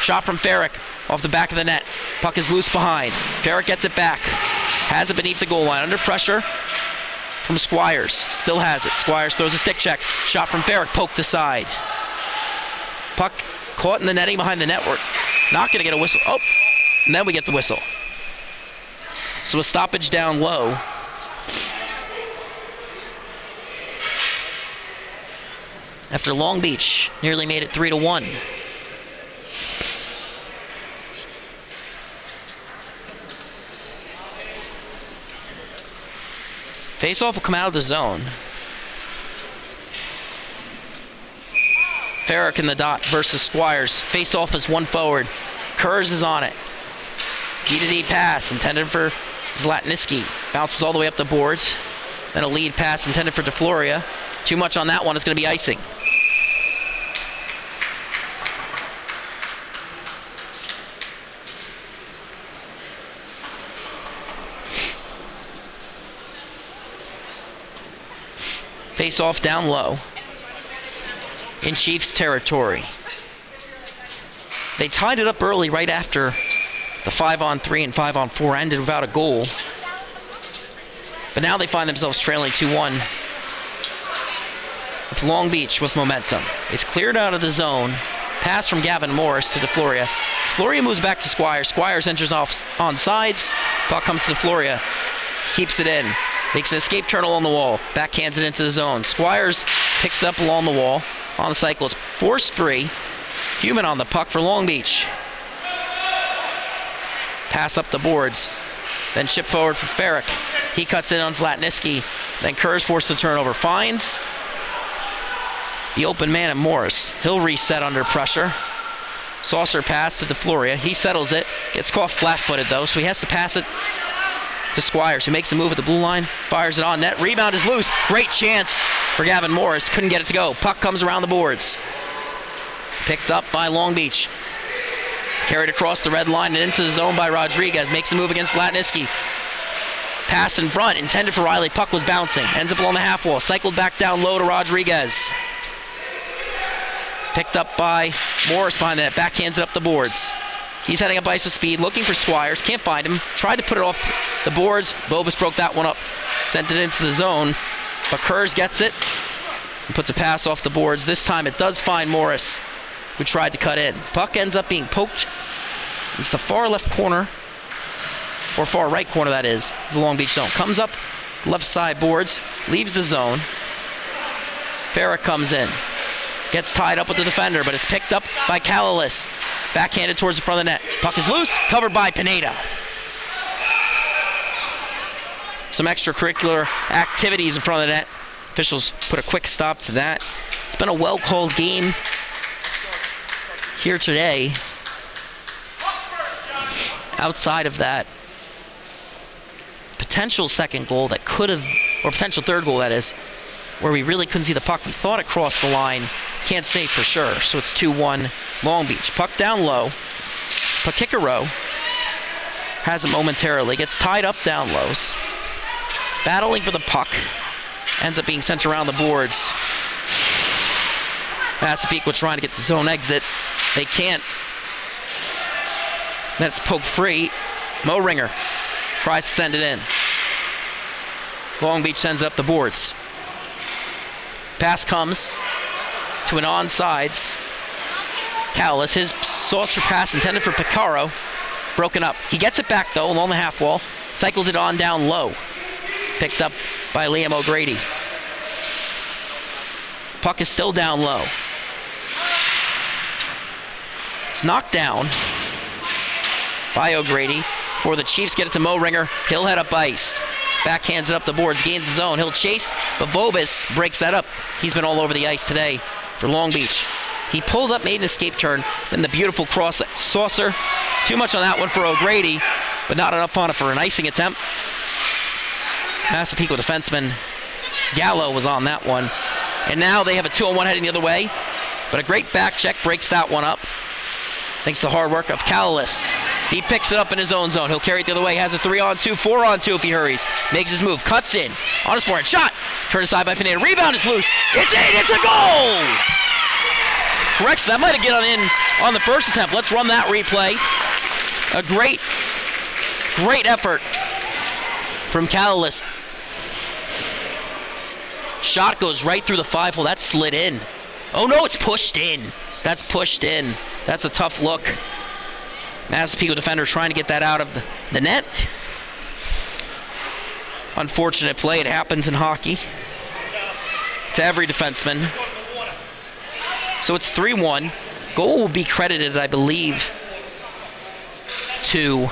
Shot from Farrick off the back of the net. Puck is loose behind. Farrick gets it back. Has it beneath the goal line. Under pressure from Squires. Still has it. Squires throws a stick check. Shot from Farrick. Poked aside. Puck caught in the netting behind the network. Not going to get a whistle. Oh, and then we get the whistle. So a stoppage down low. After Long Beach nearly made it 3-1. Face-off will come out of the zone. Farrick in the dot versus Squires. Face-off is one forward. Kurz is on it. D-to-D pass intended for Zlatniski. Bounces all the way up the boards. Then a lead pass intended for DeFloria. Too much on that one. It's going to be icing. Face off down low in Chiefs territory. They tied it up early right after the 5-on-3 and 5-on-4 ended without a goal. But now they find themselves trailing 2-1 with Long Beach with momentum. It's cleared out of the zone. Pass from Gavin Morris to DeFloria. DeFloria moves back to Squires. Squires enters off on sides. Puck comes to DeFloria. Keeps it in. Makes an escape turn along the wall. Backhands it into the zone. Squires picks it up along the wall. On the cycle, it's forced free. Human on the puck for Long Beach. Pass up the boards. Then chip forward for Farrick. He cuts in on Zlatniski. Then Kurz forced the turnover. Finds the open man at Morris. He'll reset under pressure. Saucer pass to DeFloria. He settles it. Gets caught flat-footed, though, so he has to pass it to Squires, who makes a move at the blue line. Fires it on net. Rebound is loose. Great chance for Gavin Morris. Couldn't get it to go. Puck comes around the boards. Picked up by Long Beach. Carried across the red line and into the zone by Rodriguez. Makes a move against Latniski. Pass in front, intended for Riley. Puck was bouncing. Ends up along the half wall. Cycled back down low to Rodriguez. Picked up by Morris behind that. Backhands it up the boards. He's heading up ice with speed, looking for Squires. Can't find him. Tried to put it off the boards. Bobus broke that one up. Sent it into the zone. But Kurz gets it and puts a pass off the boards. This time it does find Morris, who tried to cut in. Puck ends up being poked. It's the far left corner, or far right corner, that is, the Long Beach zone. Comes up left side boards, leaves the zone. Farah comes in. Gets tied up with the defender, but it's picked up by Calalis. Backhanded towards the front of the net. Puck is loose, covered by Pineda. Some extracurricular activities in front of the net. Officials put a quick stop to that. It's been a well-called game here today. Outside of that potential second goal that could have, or potential third goal that is, where we really couldn't see the puck. We thought it crossed the line. Can't say for sure. So it's 2-1 Long Beach. Puck down low. Pakikaro has it momentarily. Gets tied up down lows. Battling for the puck. Ends up being sent around the boards. Massapequa trying to get the zone exit. They can't. That's poked free. Mo Ringer tries to send it in. Long Beach sends up the boards. Pass comes to an onside. Cowlis, his saucer pass intended for Picaro, broken up. He gets it back, though, along the half wall. Cycles it on down low. Picked up by Liam O'Grady. Puck is still down low. It's knocked down by O'Grady. For the Chiefs, get it to Mo Ringer. He'll head up ice. Backhands it up the boards, gains the zone. He'll chase, but Bobus breaks that up. He's been all over the ice today for Long Beach. He pulled up, made an escape turn, then the beautiful cross saucer. Too much on that one for O'Grady, but not enough on it for an icing attempt. Massapequa defenseman Gallo was on that one. And now they have a 2-on-1 heading the other way, but a great back check breaks that one up. Thanks to the hard work of Calalis. He picks it up in his own zone. He'll carry it the other way. Has a 3-on-2, 4-on-2 if he hurries. Makes his move. Cuts in. On his forehand. Shot. Turned aside by Pineda. Rebound is loose. It's in. It's a goal. Correction. That might have gotten in on the first attempt. Let's run that replay. A great effort from Calalis. Shot goes right through the 5-hole. That slid in. Oh, no. It's pushed in. That's pushed in. That's a tough look. Massapequa defender trying to get that out of the net. Unfortunate play. It happens in hockey to every defenseman. So it's 3-1. Goal will be credited, I believe, to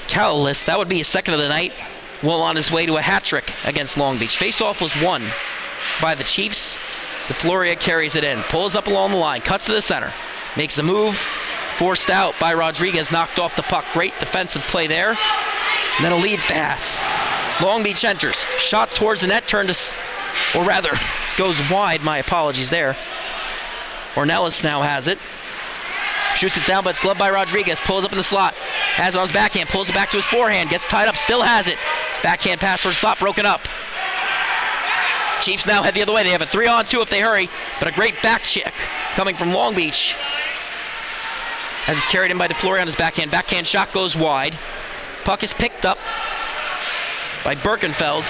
Calalis. That would be his second of the night. Well on his way to a hat trick against Long Beach. Face-off was won by the Chiefs. DeFloria carries it in. Pulls up along the line. Cuts to the center. Makes a move. Forced out by Rodriguez, knocked off the puck. Great defensive play there. And then a lead pass. Long Beach enters. Shot towards the net, turned to, or rather, goes wide. My apologies there. Ornelas now has it. Shoots it down, but it's gloved by Rodriguez. Pulls up in the slot. Has it on his backhand. Pulls it back to his forehand. Gets tied up. Still has it. Backhand pass towards the slot. Broken up. Chiefs now head the other way. They have a 3-on-2 if they hurry, but a great back check coming from Long Beach. As it's carried in by DeFloria on his backhand. Backhand shot goes wide. Puck is picked up by Birkenfeld,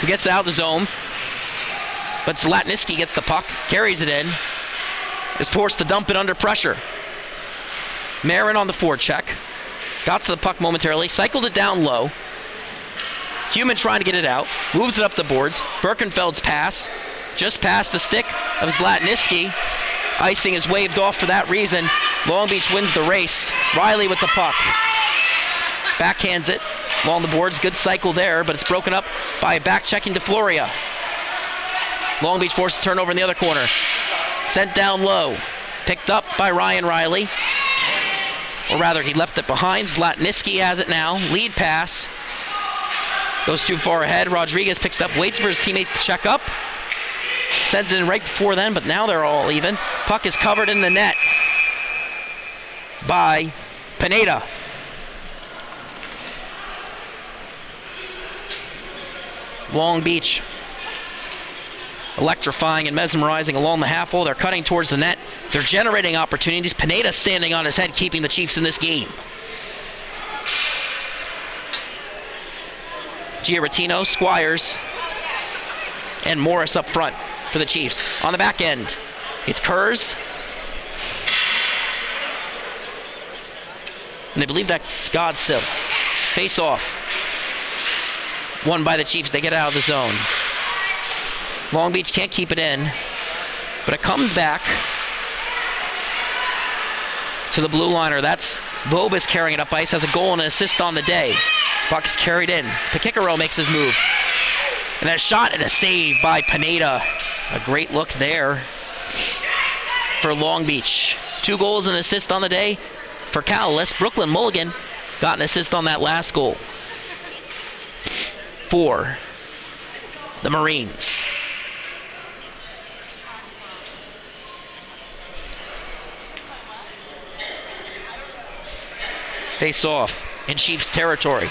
who gets it out of the zone. But Zlatniski gets the puck, carries it in, is forced to dump it under pressure. Marin on the forecheck. Got to the puck momentarily, cycled it down low. Human trying to get it out, moves it up the boards. Birkenfeld's pass, just past the stick of Zlatniski. Icing is waved off for that reason. Long Beach wins the race. Riley with the puck. Backhands it along the boards. Good cycle there, but it's broken up by a back-checking DeFloria. Long Beach forced to turn over in the other corner. Sent down low. Picked up by Ryan Riley. Or rather, he left it behind. Zlatniski has it now. Lead pass. Goes too far ahead. Rodriguez picks it up, waits for his teammates to check up. Sends it in right before then, but now they're all even. Puck is covered in the net by Pineda. Long Beach electrifying and mesmerizing along the half wall. They're cutting towards the net. They're generating opportunities. Pineda standing on his head, keeping the Chiefs in this game. Giarratino, Squires, and Morris up front for the Chiefs. On the back end, it's Kurz. And I believe that's Godsill. Face off. Won by the Chiefs. They get out of the zone. Long Beach can't keep it in, but it comes back to the blue liner. That's Bobas carrying it up ice, has a goal and an assist on the day. Puck's carried in. Pakikaro makes his move. And a shot and a save by Pineda. A great look there for Long Beach. 2 goals and an assist on the day for Cowless. Brooklyn Mulligan got an assist on that last goal for the Marines. Face off in Chiefs territory.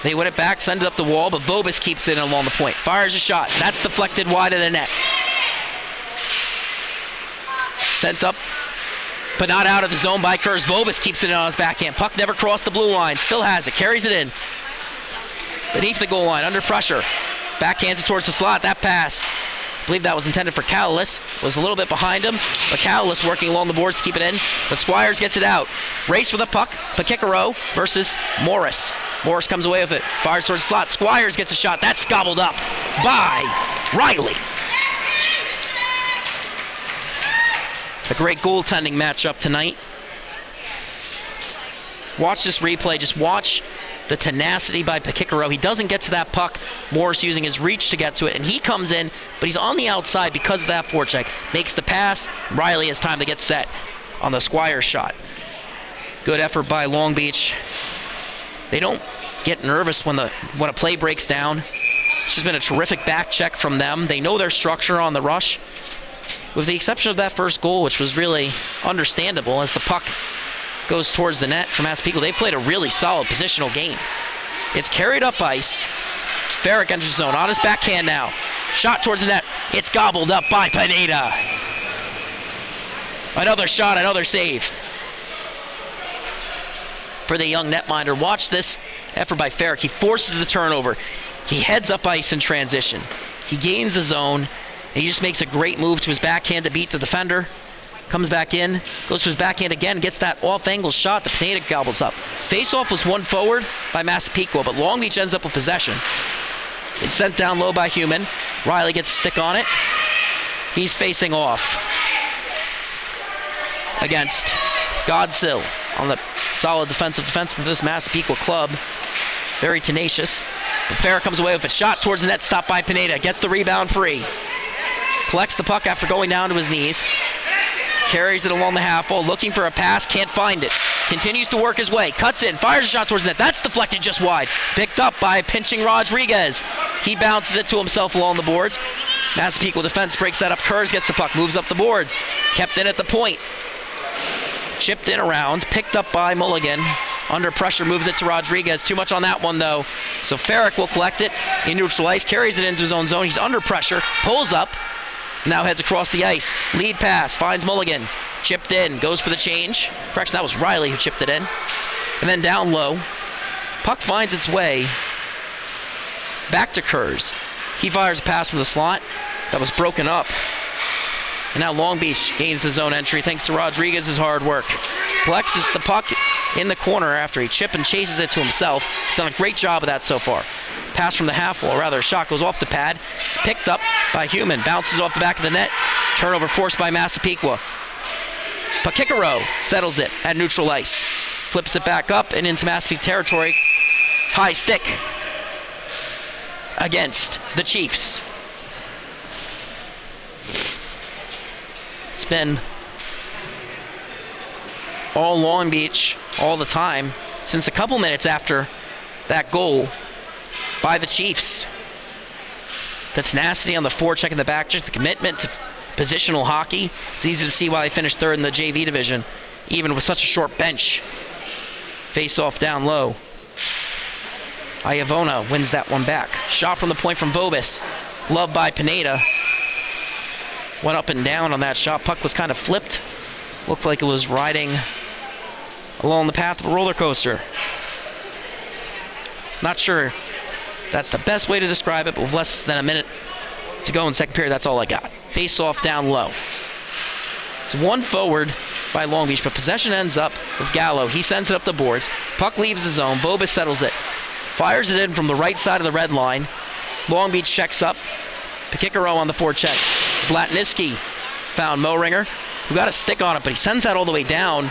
They win it back, send it up the wall, but Vobis keeps it along the point. Fires a shot. That's deflected wide of the net. Sent up, but not out of the zone by Kurz. Vobis keeps it on his backhand. Puck never crossed the blue line. Still has it. Carries it in. Beneath the goal line, under pressure. Backhands it towards the slot. That pass, I believe that was intended for Cowless. Was a little bit behind him, but Cowless working along the boards to keep it in. But Squires gets it out. Race for the puck. Pakikaro versus Morris. Morris comes away with it. Fires towards the slot. Squires gets a shot. That's gobbled up by Riley. A great goaltending matchup tonight. Watch this replay. Just watch the tenacity by Pakikaro. He doesn't get to that puck. Morris using his reach to get to it, and he comes in, but he's on the outside because of that forecheck. Makes the pass. Riley has time to get set on the Squires shot. Good effort by Long Beach. They don't get nervous when a play breaks down. It's just been a terrific back check from them. They know their structure on the rush. With the exception of that first goal, which was really understandable as the puck goes towards the net from Massapequa, they've played a really solid positional game. It's carried up ice. Farrick enters the zone on his backhand now. Shot towards the net. It's gobbled up by Pineda. Another shot, another save for the young netminder. Watch this effort by Farrick. He forces the turnover. He heads up ice in transition. He gains the zone. And he just makes a great move to his backhand to beat the defender. Comes back in, goes to his backhand again, gets that off-angle shot. The Pineda gobbles up. Face-off was won forward by Massapequa, but Long Beach ends up with possession. It's sent down low by Human. Riley gets a stick on it. He's facing off against Godsill on the solid defense for this Massapequa club. Very tenacious. But Farrah comes away with a shot towards the net, stopped by Pineda. Gets the rebound free. Collects the puck after going down to his knees. Carries it along the half wall, looking for a pass, can't find it. Continues to work his way, cuts in, fires a shot towards the net. That's deflected just wide. Picked up by pinching Rodriguez. He bounces it to himself along the boards. Massapequa defense breaks that up. Kurz gets the puck, moves up the boards. Kept in at the point. Chipped in around, picked up by Mulligan. Under pressure, moves it to Rodriguez. Too much on that one, though. So Farrick will collect it in neutral ice, carries it into his own zone. He's under pressure, pulls up, now heads across the ice. Lead pass, finds Mulligan. Chipped in, goes for the change. Correction, that was Riley who chipped it in. And then down low, puck finds its way back to Kurz. He fires a pass from the slot that was broken up. And now Long Beach gains the zone entry thanks to Rodriguez's hard work. Collects the puck in the corner after he chip and chases it to himself. He's done a great job of that so far. Pass from the half wall, rather a shot goes off the pad. It's picked up by Human, bounces off the back of the net. Turnover forced by Massapequa. Pakikaro settles it at neutral ice. Flips it back up and into Massapequa territory. High stick against the Chiefs. It's been all Long Beach all the time since a couple minutes after that goal by the Chiefs. The tenacity on the forecheck in the back, just the commitment to positional hockey. It's easy to see why they finished third in the JV division, even with such a short bench. Face off down low. Iavona wins that one back. Shot from the point from Vobis. Loved by Pineda. Went up and down on that shot. Puck was kind of flipped. Looked like it was riding along the path of a roller coaster. Not sure that's the best way to describe it, but with less than a minute to go in second period, that's all I got. Face off down low. It's one forward by Long Beach, but possession ends up with Gallo. He sends it up the boards. Puck leaves the zone. Vobis settles it. Fires it in from the right side of the red line. Long Beach checks up. Pikikaro on the forecheck. Zlatniski found Mohringer, who got a stick on it, but he sends that all the way down.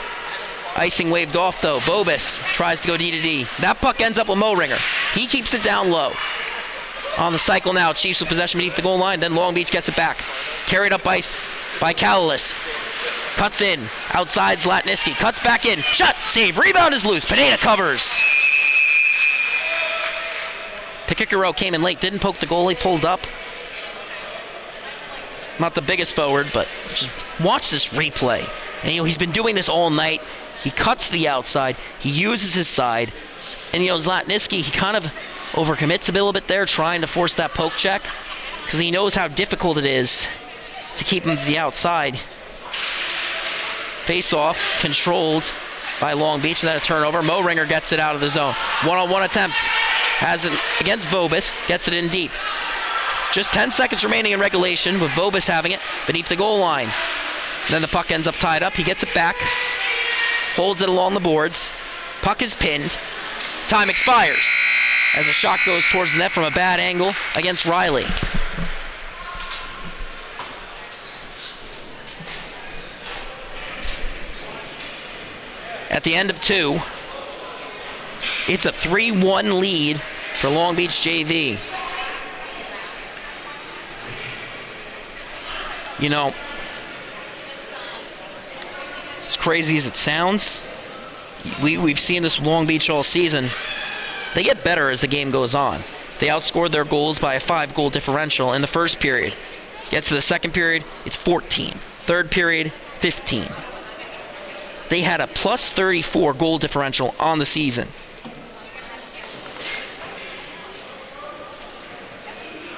Icing waved off, though. Vobis tries to go D-to-D. That puck ends up with Mohringer. He keeps it down low. On the cycle now, Chiefs with possession beneath the goal line. Then Long Beach gets it back. Carried up ice by Kalalis. Cuts in. Outside Zlatniski. Cuts back in. Shot. Save. Rebound is loose. Pineda covers. Pikikaro came in late. Didn't poke the goalie. Pulled up. Not the biggest forward, but just watch this replay. And, he's been doing this all night. He cuts to the outside. He uses his side. And, Zlatniski, he kind of overcommits a little bit there, trying to force that poke check, because he knows how difficult it is to keep him to the outside. Face-off, controlled by Long Beach, and then a turnover. Mohringer gets it out of the zone. One-on-one attempt. Has it against Vobis. Gets it in deep. Just 10 seconds remaining in regulation, with Vobis having it beneath the goal line. Then the puck ends up tied up. He gets it back. Holds it along the boards. Puck is pinned. Time expires as a shot goes towards the net from a bad angle against Riley. At the end of 2, it's a 3-1 lead for Long Beach JV. As crazy as it sounds, we've seen this with Long Beach all season. They get better as the game goes on. They outscored their goals by a 5-goal differential in the first period. Get to the second period, it's 14. Third period, 15. They had a plus 34 goal differential on the season.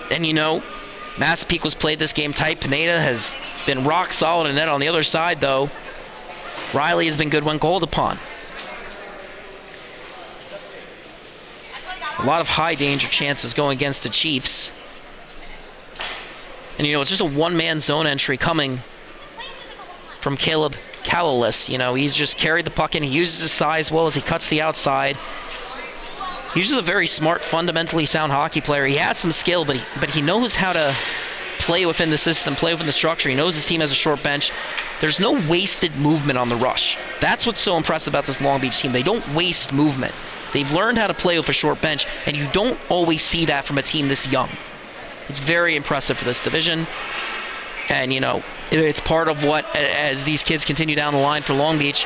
And Massapequa's played this game tight. Pineda has been rock solid in net. On the other side, though, Riley has been good when called upon. A lot of high danger chances going against the Chiefs. And it's just a one-man zone entry coming from Caleb Kalalis. He's just carried the puck in. He uses his size well as he cuts the outside. He's just a very smart, fundamentally sound hockey player. He has some skill, but he knows how to play within the system, play within the structure. He knows his team has a short bench. There's no wasted movement on the rush. That's what's so impressive about this Long Beach team. They don't waste movement. They've learned how to play with a short bench, and you don't always see that from a team this young. It's very impressive for this division. And, it's part of what, as these kids continue down the line for Long Beach,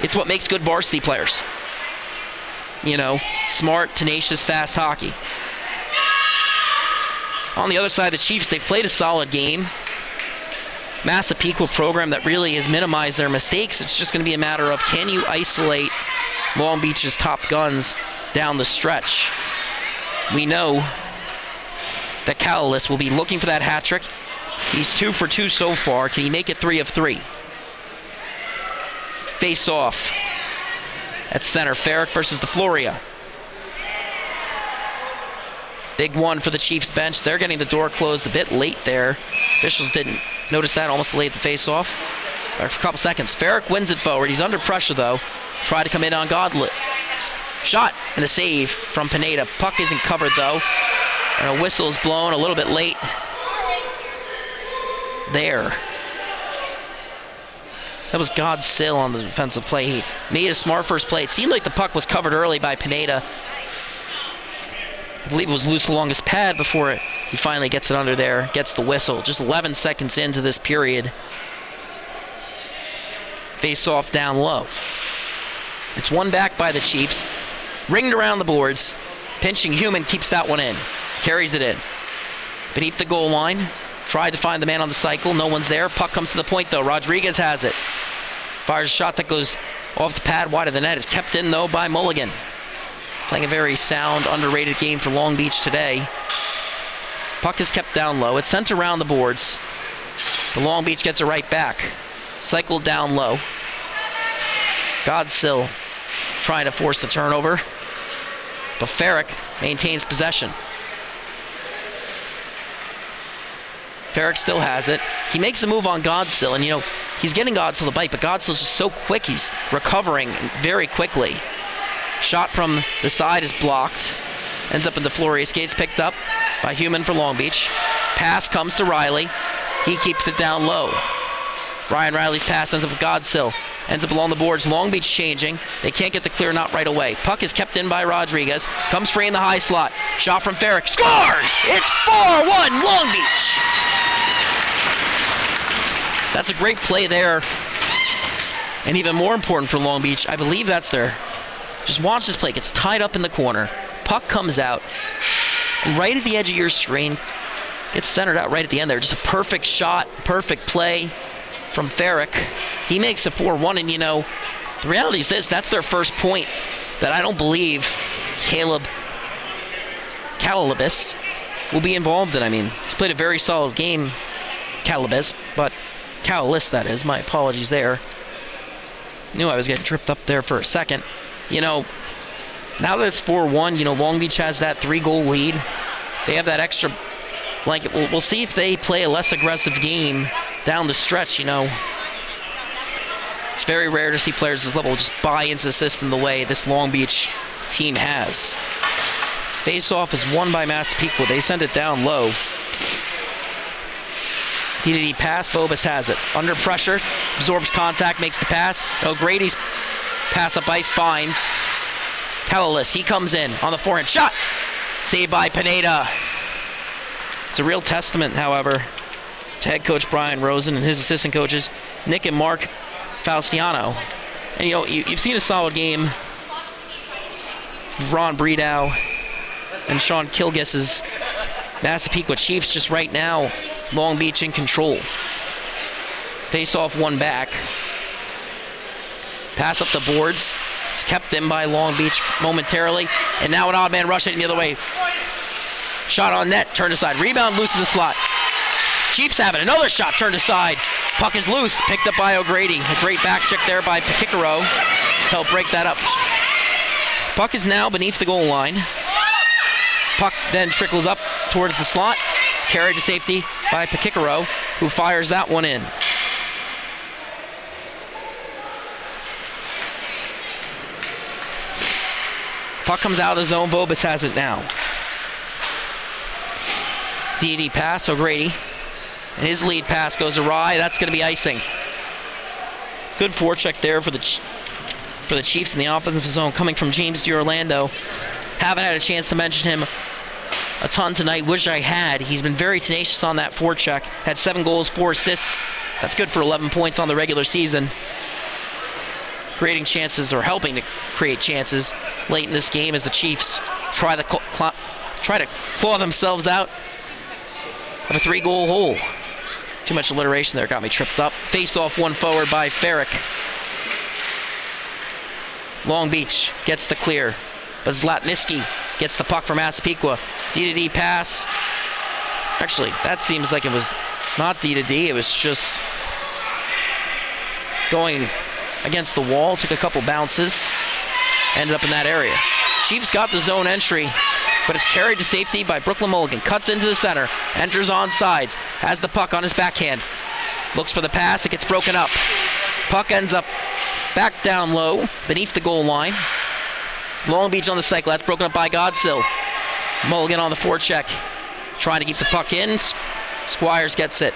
it's what makes good varsity players. Smart, tenacious, fast hockey. On the other side, the Chiefs, they've played a solid game. Massapequa program that really has minimized their mistakes. It's just going to be a matter of, can you isolate Long Beach's top guns down the stretch? We know that Kalalis will be looking for that hat trick. He's 2 for 2 so far. Can he make it 3 of 3? Face off at center. Ferrick versus DeFloria. Big one for the Chiefs bench. They're getting the door closed a bit late there. Officials didn't notice that. Almost delayed the face-off for a couple seconds. Ferrick wins it forward. He's under pressure, though. Tried to come in on Godlet. Shot and a save from Pineda. Puck isn't covered, though. And a whistle is blown a little bit late there. That was Godsill on the defensive play. He made a smart first play. It seemed like the puck was covered early by Pineda. I believe it was loose along his pad before he finally gets it under there, gets the whistle. Just 11 seconds into this period. Face off down low. It's one back by the Chiefs. Ringed around the boards. Pinching Human keeps that one in. Carries it in. Beneath the goal line. Tried to find the man on the cycle. No one's there. Puck comes to the point though. Rodriguez has it. Fires a shot that goes off the pad wide of the net. It's kept in though by Mulligan. Playing a very sound, underrated game for Long Beach today. Puck is kept down low. It's sent around the boards. The Long Beach gets it right back. Cycled down low. Godsill trying to force the turnover. But Ferrick maintains possession. Ferrick still has it. He makes a move on Godsill, and he's getting Godsill to bite, but Godsill's just so quick. He's recovering very quickly. Shot from the side is blocked. Ends up in the Fleury. Skates picked up by Human for Long Beach. Pass comes to Riley. He keeps it down low. Ryan Riley's pass ends up with Godsill. Ends up along the boards. Long Beach changing. They can't get the clear knot right away. Puck is kept in by Rodriguez. Comes free in the high slot. Shot from Ferrick. Scores! It's 4-1 Long Beach! That's a great play there. And even more important for Long Beach, I believe that's their... Just watch this play. Gets tied up in the corner. Puck comes out. And right at the edge of your screen, gets centered out right at the end there. Just a perfect shot, perfect play from Ferrick. He makes a 4-1, and the reality is this, that's their first point that I don't believe Caleb Calabis will be involved in. I mean, he's played a very solid game, Calabis, but Calalis, that is. My apologies there. Knew I was getting tripped up there for a second. Now that it's 4-1, Long Beach has that 3-goal lead. They have that extra blanket. We'll see if they play a less aggressive game down the stretch. It's very rare to see players this level just buy into the system the way this Long Beach team has. Face-off is won by Massapequa. They send it down low. DDD pass. Bobas has it. Under pressure. Absorbs contact. Makes the pass. O'Grady's pass up ice. Finds Calalis. He comes in on the forehand. Shot! Saved by Pineda. It's a real testament, however, to head coach Brian Rosen and his assistant coaches, Nick and Mark Falciano. And you've seen a solid game. Ron Bredow and Sean Kilgis's Massapequa Chiefs just right now. Long Beach in control. Face off one back. Pass up the boards. It's kept in by Long Beach momentarily. And now an odd man rush hitting the other way. Shot on net, turned aside. Rebound loose in the slot. Chiefs have it. Another shot turned aside. Puck is loose. Picked up by O'Grady. A great back check there by Picaro to help break that up. Puck is now beneath the goal line. Puck then trickles up towards the slot. It's carried to safety by Picaro, who fires that one in. Puck comes out of the zone. Bobas has it now. DD pass, O'Grady. And his lead pass goes awry. That's going to be icing. Good forecheck there for the Chiefs in the offensive zone coming from James DiOrlando. Haven't had a chance to mention him a ton tonight. Wish I had. He's been very tenacious on that forecheck. Had 7 goals, 4 assists. That's good for 11 points on the regular season. Creating chances, or helping to create chances late in this game as the Chiefs try to claw themselves out of a 3-goal hole. Too much alliteration there, got me tripped up. Face off one forward by Ferrick. Long Beach gets the clear, but Zlatniski gets the puck from Massapequa. D-to-D pass. Actually, that seems like it was not D-to-D, it was just going against the wall, took a couple bounces, ended up in that area. Chiefs got the zone entry, but it's carried to safety by Brooklyn Mulligan. Cuts into the center, enters on sides, has the puck on his backhand. Looks for the pass, it gets broken up. Puck ends up back down low, beneath the goal line. Long Beach on the cycle, that's broken up by Godsill. Mulligan on the forecheck, trying to keep the puck in. Squires gets it.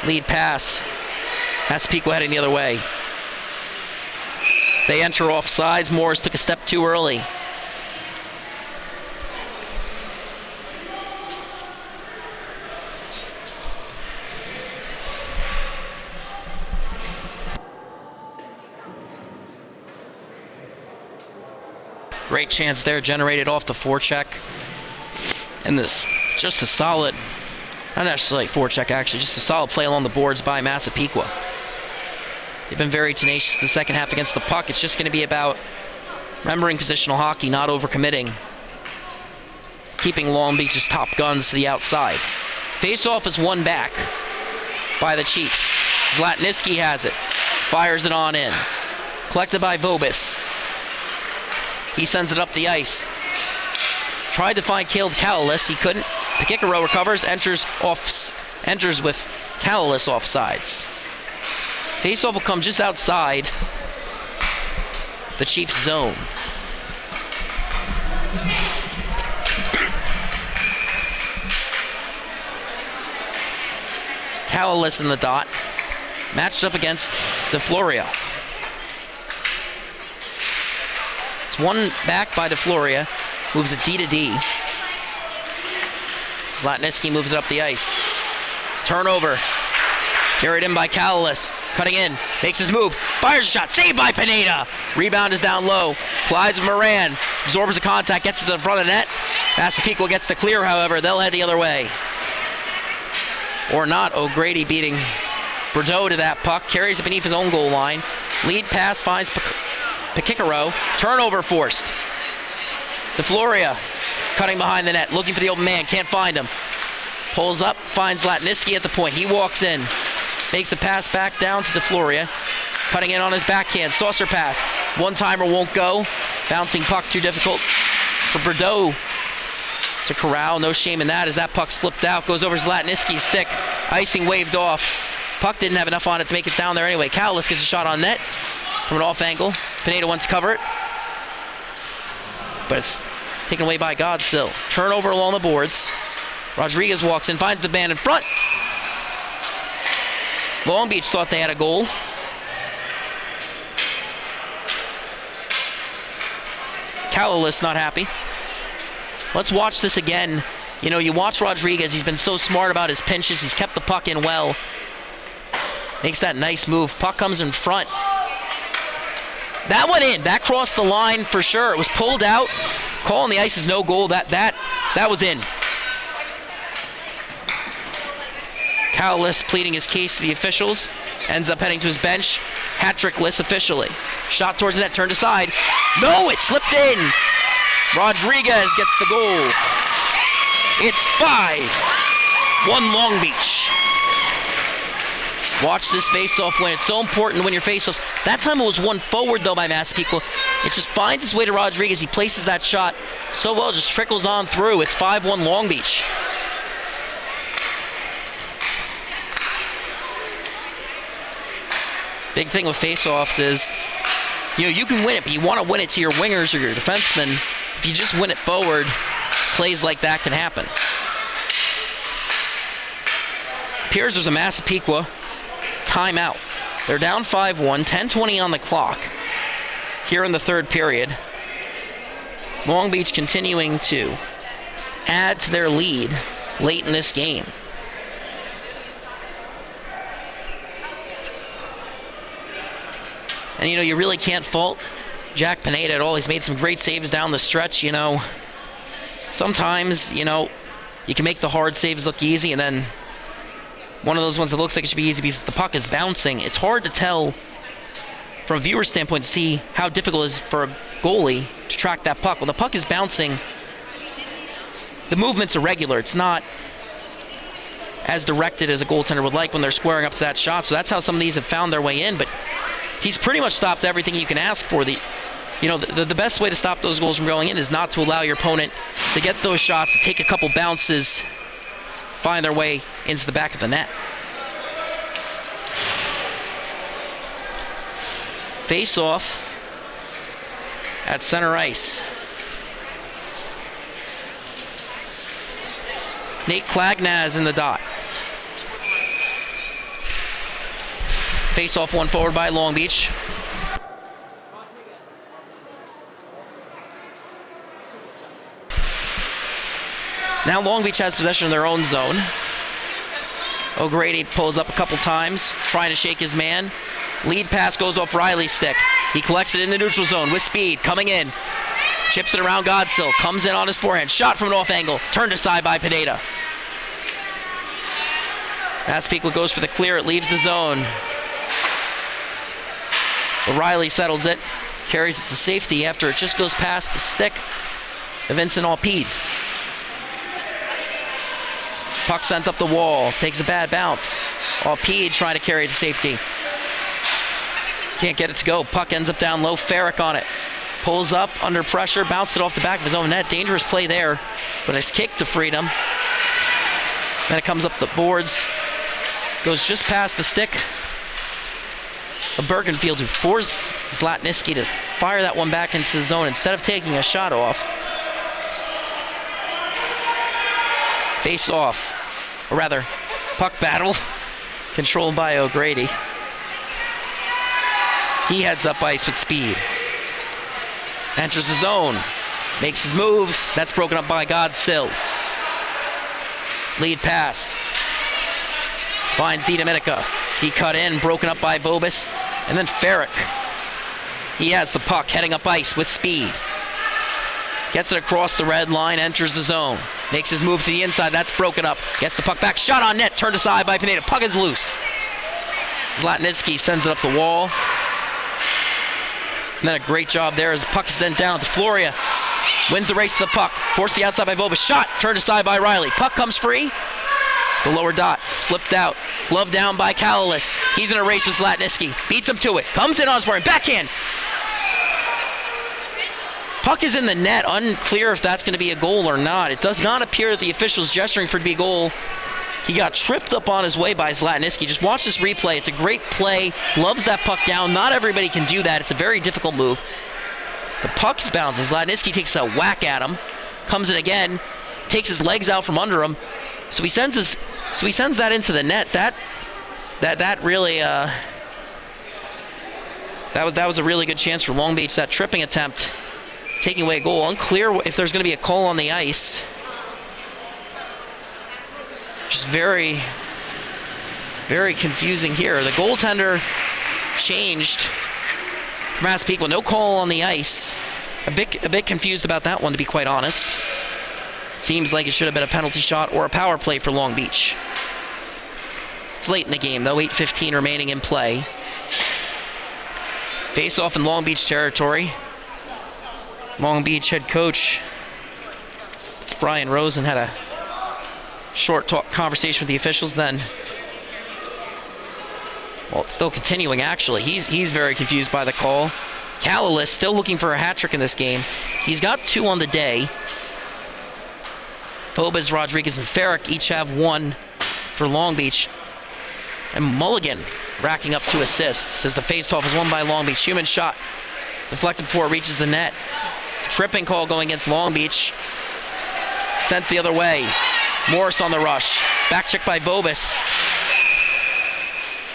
Lead pass. Massapequa heading the other way. They enter off sides. Morris took a step too early. Great chance there generated off the forecheck. And this, just a solid, not necessarily forecheck actually, just a solid play along the boards by Massapequa. They've been very tenacious the second half against the puck. It's just going to be about remembering positional hockey, not overcommitting, keeping Long Beach's top guns to the outside. Face-off is won back by the Chiefs. Zlatniski has it. Fires it on in. Collected by Vobis. He sends it up the ice. Tried to find Caleb Calalis. He couldn't. Pakikaro recovers, enters with Calalis offsides. Face-off will come just outside the Chiefs' zone. Calalis in the dot. Matched up against DeFloria. It's won back by DeFloria. Moves it D to D. Zlatniski moves it up the ice. Turnover. Carried in by Calalis. Cutting in. Makes his move. Fires a shot. Saved by Pineda. Rebound is down low. Collides with Moran. Absorbs the contact. Gets it to the front of the net. Massapequa gets the clear, however. They'll head the other way. Or not. O'Grady beating Bordeaux to that puck. Carries it beneath his own goal line. Lead pass finds Pakikaro. Turnover forced. DeFloria cutting behind the net. Looking for the open man. Can't find him. Pulls up. Finds Zlatniski at the point. He walks in. Makes a pass back down to DeFloria. Cutting in on his backhand. Saucer pass. One-timer won't go. Bouncing puck too difficult for Bordeaux to corral. No shame in that as that puck slipped out. Goes over Zlatniski's stick. Icing waved off. Puck didn't have enough on it to make it down there anyway. Calalis gets a shot on net from an off angle. Pineda wants to cover it. But it's taken away by Godsill. Turnover along the boards. Rodriguez walks in, finds the man in front. Long Beach thought they had a goal. Calalis not happy. Let's watch this again. You know, you watch Rodriguez. He's been so smart about his pinches. He's kept the puck in well. Makes that nice move. Puck comes in front. That went in. That crossed the line for sure. It was pulled out. Call on the ice is no goal. That was in. Calalis pleading his case to the officials. Ends up heading to his bench. Hat-trick-less officially. Shot towards the net, turned aside. No, it slipped in. Rodriguez gets the goal. It's 5-1 Long Beach. Watch this face-off win. It's so important to win your face-offs. That time it was won forward, though, by Massapequa. It just finds its way to Rodriguez. He places that shot so well, just trickles on through. It's 5-1 Long Beach. Big thing with face-offs is, you know, you can win it, but you want to win it to your wingers or your defensemen. If you just win it forward, plays like that can happen. Appears there's a Massapequa timeout. They're down 5-1, 10:20 on the clock here in the third period. Long Beach continuing to add to their lead late in this game. And, you know, you really can't fault Jack Pineda at all. He's made some great saves down the stretch, you know. Sometimes, you know, you can make the hard saves look easy, and then one of those ones that looks like it should be easy because the puck is bouncing. It's hard to tell from a viewer's standpoint to see how difficult it is for a goalie to track that puck. When the puck is bouncing, the movement's irregular. It's not as directed as a goaltender would like when they're squaring up to that shot. So that's how some of these have found their way in. But he's pretty much stopped everything you can ask for. The best way to stop those goals from going in is not to allow your opponent to get those shots, to take a couple bounces, find their way into the back of the net. Face off at center ice. Nate Klagnaz in the dot. Face off one forward by Long Beach. Now Long Beach has possession of their own zone. O'Grady pulls up a couple times, trying to shake his man. Lead pass goes off Riley's stick. He collects it in the neutral zone with speed, coming in. Chips it around Godsill. Comes in on his forehand. Shot from an off angle. Turned aside by Pineda. Massapequa goes for the clear. It leaves the zone. O'Reilly settles it. Carries it to safety after it just goes past the stick of Vincent Alpide. Puck sent up the wall. Takes a bad bounce. Alpide trying to carry it to safety. Can't get it to go. Puck ends up down low. Ferrick on it. Pulls up under pressure. Bounced it off the back of his own net. Dangerous play there. But his kick to freedom. Then it comes up the boards. Goes just past the stick of Bergenfield, who forced Zlatniski to fire that one back into the zone instead of taking a shot off. Face off. Or rather, puck battle. Controlled by O'Grady. He heads up ice with speed. Enters the zone. Makes his move. That's broken up by Godsill. Lead pass. Finds DiDomenica. He cut in, broken up by Bobus. And then Ferrick. He has the puck heading up ice with speed. Gets it across the red line, enters the zone. Makes his move to the inside. That's broken up. Gets the puck back. Shot on net. Turned aside by Pineda. Puck is loose. Zlatniski sends it up the wall. And then a great job there as the puck is sent down to Floria. Wins the race to the puck. Forced the outside by Bobus. Shot. Turned aside by Riley. Puck comes free. The lower dot. It's flipped out. Glove down by Kalalis. He's in a race with Zlatniski. Beats him to it. Comes in on his forehand. Backhand. Puck is in the net. Unclear if that's going to be a goal or not. It does not appear that the official's gesturing for it to be a goal. He got tripped up on his way by Zlatniski. Just watch this replay. It's a great play. Loves that puck down. Not everybody can do that. It's a very difficult move. The puck is bouncing. Zlatniski takes a whack at him. Comes in again. Takes his legs out from under him. So he sends that into the net. That really that was a really good chance for Long Beach. That tripping attempt, taking away a goal. Unclear if there's going to be a call on the ice. Just very, very confusing here. The goaltender changed for Massapequa. No call on the ice. A bit confused about that one, to be quite honest. Seems like it should have been a penalty shot or a power play for Long Beach. It's late in the game, though. 8:15 remaining in play. Face off in Long Beach territory. Long Beach head coach, it's Brian Rosen, had a short conversation with the officials then. Well, it's still continuing, actually. He's very confused by the call. Kalalis still looking for a hat trick in this game. He's got 2 on the day. Bobas, Rodriguez, and Ferrick each have 1 for Long Beach. And Mulligan racking up 2 assists as the faceoff is won by Long Beach. Human shot deflected before it reaches the net. Tripping call going against Long Beach. Sent the other way. Morris on the rush. Back check by Bobas.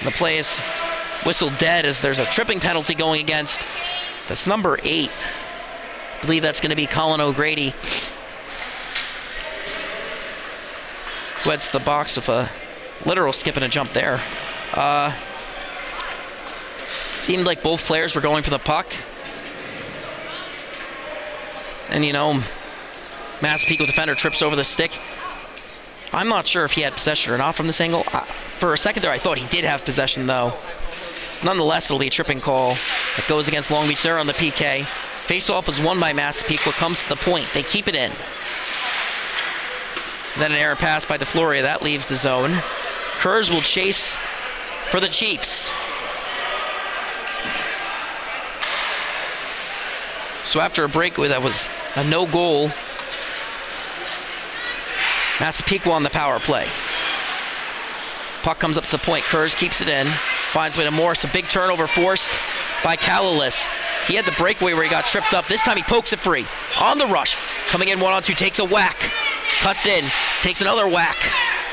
The play is whistled dead as there's a tripping penalty going against. That's number 8. I believe that's going to be Colin O'Grady. Who heads to the box with a literal skip and a jump there. Seemed like both players were going for the puck. And Massapequa defender trips over the stick. I'm not sure if he had possession or not from this angle. For a second there, I thought he did have possession, though. Nonetheless, it'll be a tripping call that goes against Long Beach there on the PK. Face-off was won by Massapequa. Comes to the point. They keep it in. Then an error pass by DeFloria. That leaves the zone. Kurz will chase for the Chiefs. So after a breakaway that was a no-goal, Massapequa on the power play. Puck comes up to the point. Kurz keeps it in. Finds way to Morris. A big turnover forced by Kalalis. He had the breakaway where he got tripped up. This time he pokes it free. On the rush. Coming in 1-on-2. Takes a whack. Cuts in. Takes another whack.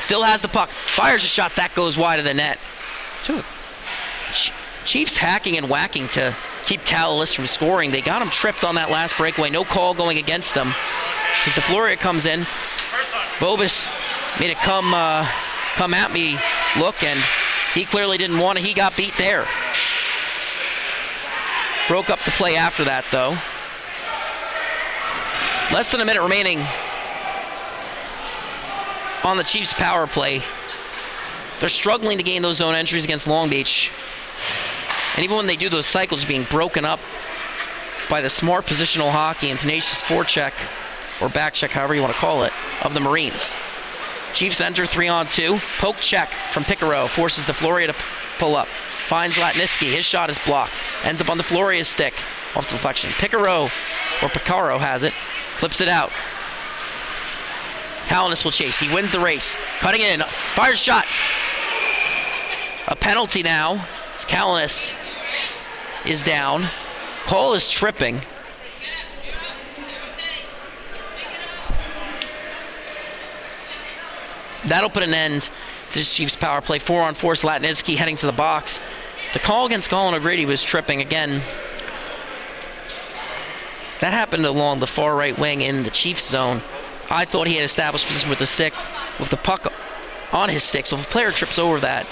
Still has the puck. Fires a shot. That goes wide of the net. Chiefs hacking and whacking to keep Kalalis from scoring. They got him tripped on that last breakaway. No call going against them. As DeFloria comes in, Bobas made a come at me look, and he clearly didn't want it. He got beat there. Broke up the play after that, though. Less than a minute remaining on the Chiefs' power play. They're struggling to gain those zone entries against Long Beach. And even when they do, those cycles are being broken up by the smart positional hockey and tenacious forecheck, or back check, however you want to call it, of the Marines. Chiefs enter 3-on-2. Poke check from Picaro. Forces DeFloria to pull up. Finds Latniski. His shot is blocked. Ends up on DeFloria's stick. Off deflection. Picaro has it. Clips it out. Calanis will chase. He wins the race. Cutting in. Fires shot. A penalty now. As Calanis is down. Cole is tripping. That'll put an end to this Chiefs power play. 4-on-4, Latniski heading to the box. The call against Colin O'Grady was tripping again. That happened along the far right wing in the Chiefs zone. I thought he had established position with the stick, with the puck on his stick. So if a player trips over that,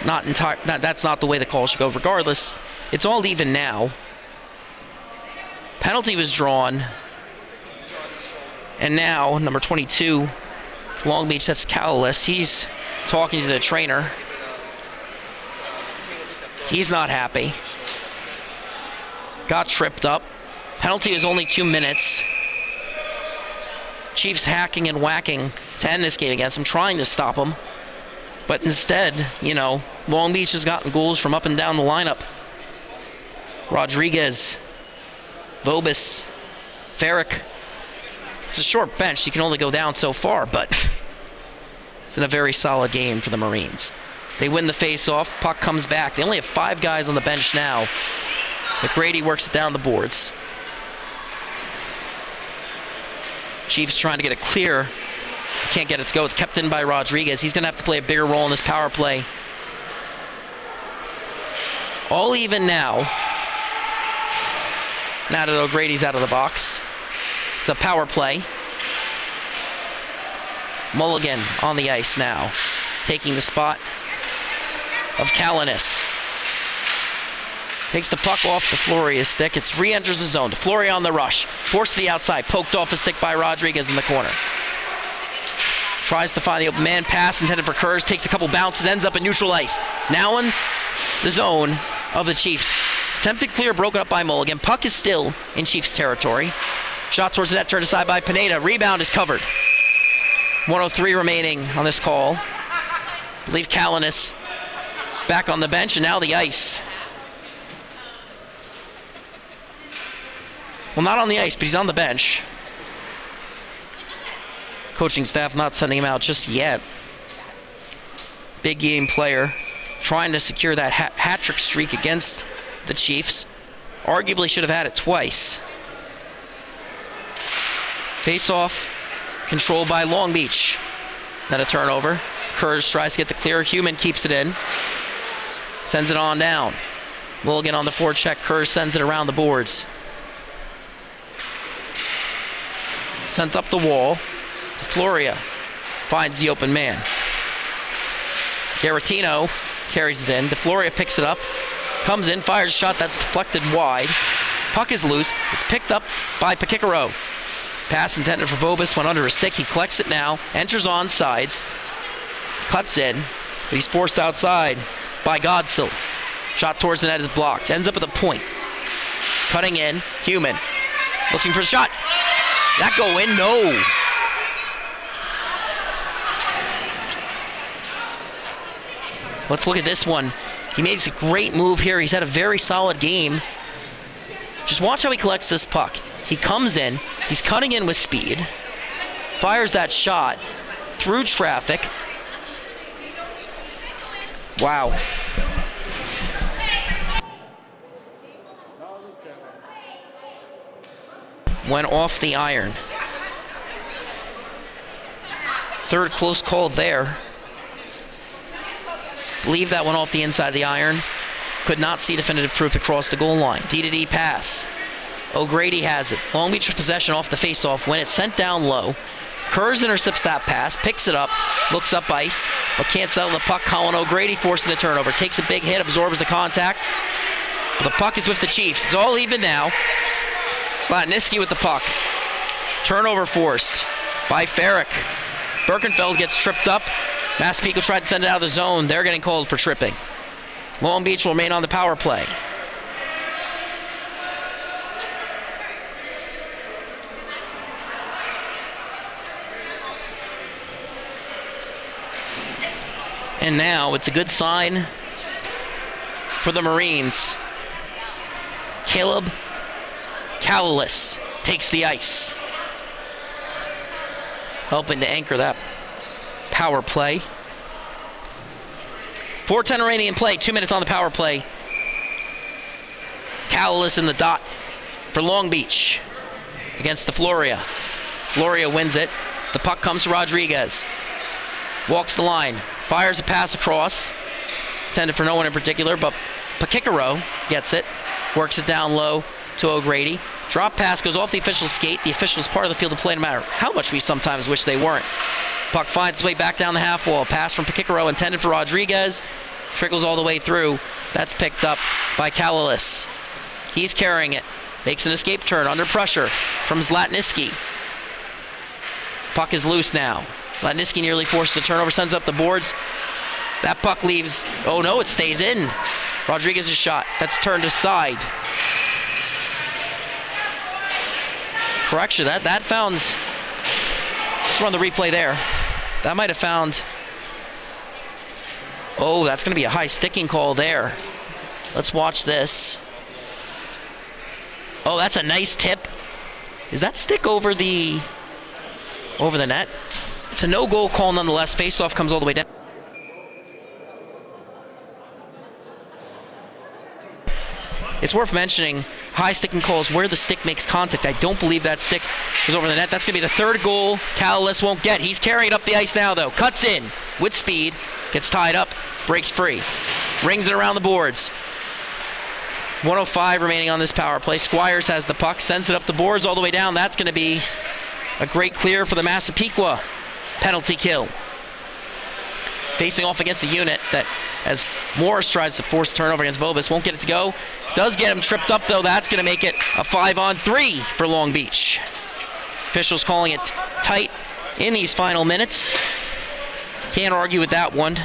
that's not the way the call should go. Regardless, it's all even now. Penalty was drawn. And now, number 22, Long Beach, that's Calalis. He's talking to the trainer. He's not happy. Got tripped up. Penalty is only 2 minutes. Chiefs hacking and whacking to end this game against him, trying to stop him. But instead, Long Beach has gotten goals from up and down the lineup. Rodriguez, Vobis, Farrick. It's a short bench. You can only go down so far, but it's been a very solid game for the Marines. They win the face-off. Puck comes back. They only have 5 guys on the bench now. McGrady works it down the boards. Chiefs trying to get it clear. Can't get it to go. It's kept in by Rodriguez. He's going to have to play a bigger role in this power play. All even now. Now that O'Grady's out of the box. It's a power play. Mulligan on the ice now. Taking the spot of Calanis. Takes the puck off DeFloria's stick. It re-enters the zone. DeFloria on the rush. Forced to the outside. Poked off a stick by Rodriguez in the corner. Tries to find the open man. Pass intended for Kurz. Takes a couple bounces. Ends up in neutral ice. Now in the zone of the Chiefs. Attempted clear. Broken up by Mulligan. Puck is still in Chiefs territory. Shot towards the net. Turned aside by Pineda. Rebound is covered. 1:03 remaining on this call. I believe Calanis back on the bench. And now the ice. Well, not on the ice, but he's on the bench. Coaching staff not sending him out just yet. Big game player. Trying to secure that hat-trick streak against the Chiefs. Arguably should have had it twice. Face-off controlled by Long Beach. Then a turnover. Kurz tries to get the clear. Human keeps it in. Sends it on down. Mulligan on the forecheck. Kurz sends it around the boards. Sent up the wall. DeFloria finds the open man. Garatino carries it in. DeFloria picks it up. Comes in, fires a shot that's deflected wide. Puck is loose. It's picked up by Picaro. Pass intended for Vobis. Went under his stick. He collects it now. Enters on sides. Cuts in. But he's forced outside by Godsill. Shot towards the net is blocked. Ends up at the point. Cutting in. Human. Looking for the shot. That go in? No. Let's look at this one. He makes a great move here. He's had a very solid game. Just watch how he collects this puck. He comes in. He's cutting in with speed. Fires that shot through traffic. Wow. Went off the iron. Third close call there. Believe that went off the inside of the iron. Could not see definitive proof across the goal line. D-to-D pass. O'Grady has it. Long Beach with possession off the faceoff. When it's sent down low. Kurz intercepts that pass. Picks it up. Looks up ice. But can't settle the puck. Colin O'Grady forcing the turnover. Takes a big hit. Absorbs the contact. But the puck is with the Chiefs. It's all even now. Latniski with the puck. Turnover forced by Farrick. Birkenfeld gets tripped up. Massapequa tried to send it out of the zone. They're getting called for tripping. Long Beach will remain on the power play. And now it's a good sign for the Marines. Caleb Calalis takes the ice, helping to anchor that power play. 4:10 remaining in play, 2 minutes on the power play. Calalis in the dot for Long Beach against the Floria. Floria wins it. The puck comes to Rodriguez. Walks the line, fires a pass across, intended for no one in particular, but Pakikaro gets it, works it down low to O'Grady. Drop pass goes off the official's skate. The official's part of the field of play, no matter how much we sometimes wish they weren't. Puck finds its way back down the half wall. Pass from Pakikaro intended for Rodriguez. Trickles all the way through. That's picked up by Calalis. He's carrying it. Makes an escape turn under pressure from Zlatniski. Puck is loose now. Zlatniski nearly forced the turnover, sends up the boards. That puck leaves. Oh no, it stays in. Rodriguez's shot. That's turned aside. Correction, that found. Let's run the replay there. That might have found. Oh, that's going to be a high sticking call there. Let's watch this. Oh, that's a nice tip. Is that stick over the net? It's a no-goal call nonetheless. Face-off comes all the way down. It's worth mentioning high sticking calls where the stick makes contact. I don't believe that stick was over the net. That's going to be the third goal Calalis won't get. He's carrying it up the ice now, though. Cuts in with speed. Gets tied up. Breaks free. Rings it around the boards. 1:05 remaining on this power play. Squires has the puck. Sends it up the boards all the way down. That's going to be a great clear for the Massapequa penalty kill. Facing off against a unit that, as Morris tries to force turnover against Vobis, won't get it to go. Does get him tripped up, though. That's going to make it a 5-on-3 for Long Beach. Officials calling it tight in these final minutes. Can't argue with that one.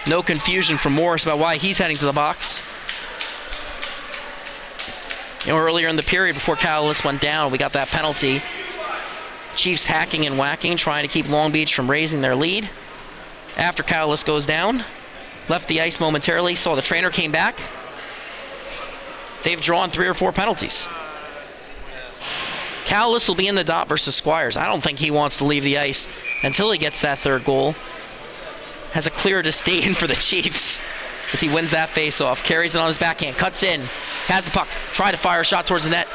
No confusion from Morris about why he's heading to the box. You know, earlier in the period before Calalis went down, we got that penalty. Chiefs hacking and whacking, trying to keep Long Beach from raising their lead. After Calalis goes down, left the ice momentarily, saw the trainer came back. They've drawn 3 or 4 penalties. Calalis will be in the dot versus Squires. I don't think he wants to leave the ice until he gets that third goal. Has a clear disdain for the Chiefs as he wins that face-off. Carries it on his backhand, cuts in, has the puck, try to fire a shot towards the net.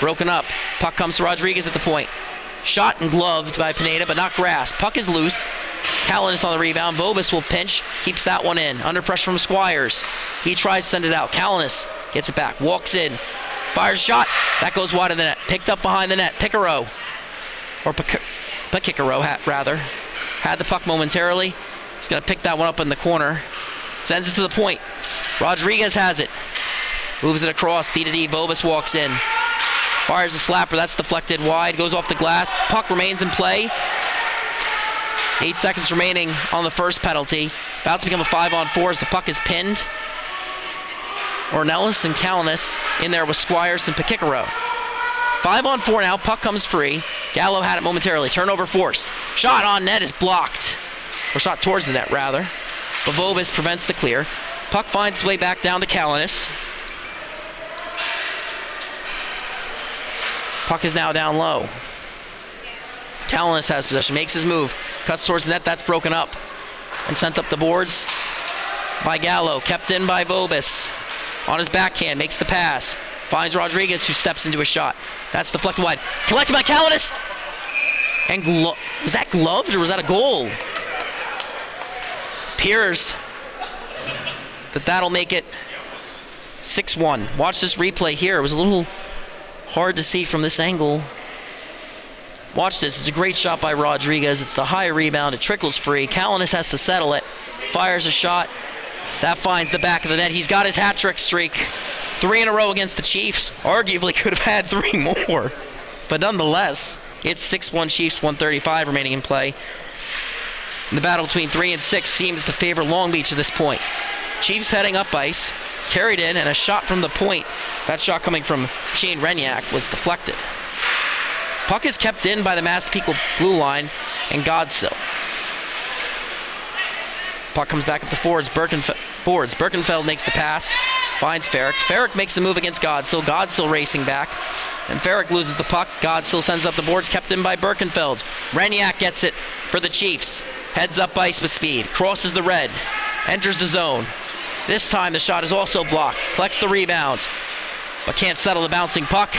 Broken up. Puck comes to Rodriguez at the point. Shot and gloved by Pineda, but not grasped. Puck is loose. Calalis on the rebound. Vobis will pinch, keeps that one in. Under pressure from Squires. He tries to send it out. Calalis gets it back, walks in, fires a shot. That goes wide of the net. Picked up behind the net. Picaro, or Pakikaro, rather. Had the puck momentarily. He's going to pick that one up in the corner. Sends it to the point. Rodriguez has it. Moves it across. D-to-D. Vobis walks in. Fires a slapper. That's deflected wide. Goes off the glass. Puck remains in play. 8 seconds remaining on the first penalty. About to become a 5-on-4 as the puck is pinned. Ornelas and Calanis in there with Squires and Pakikaro. 5-on-4 now. Puck comes free. Gallo had it momentarily. Turnover forced. Shot on net is blocked. Or shot towards the net, rather. But Vobis prevents the clear. Puck finds its way back down to Calanis. Puck is now down low. Calanis has possession, makes his move, cuts towards the net. That's broken up and sent up the boards by Gallo. Kept in by Vobis. On his backhand, makes the pass. Finds Rodriguez, who steps into a shot. That's deflected wide. Collected by Calanis. And was that gloved or was that a goal? Appears that'll make it 6-1. Watch this replay here. It was a little hard to see from this angle. Watch this. It's a great shot by Rodriguez. It's the high rebound. It trickles free. Calanis has to settle it. Fires a shot. That finds the back of the net. He's got his hat trick streak. 3 in a row against the Chiefs. Arguably could have had 3 more. But nonetheless, it's 6-1 Chiefs, 135 remaining in play. And the battle between 3 and 6 seems to favor Long Beach at this point. Chiefs heading up ice, carried in, and a shot from the point. That shot coming from Shane Renyak was deflected. Puck is kept in by the Massapequa blue line and Godsill. Puck comes back up the forwards. Birkenfeld makes the pass, finds Ferrick. Ferrick makes the move against Godsill. Godsill racing back, and Ferrick loses the puck. Godsill sends up the boards, kept in by Birkenfeld. Renyak gets it for the Chiefs. Heads up ice with speed, crosses the red, enters the zone. This time the shot is also blocked. Collects the rebound, but can't settle the bouncing puck.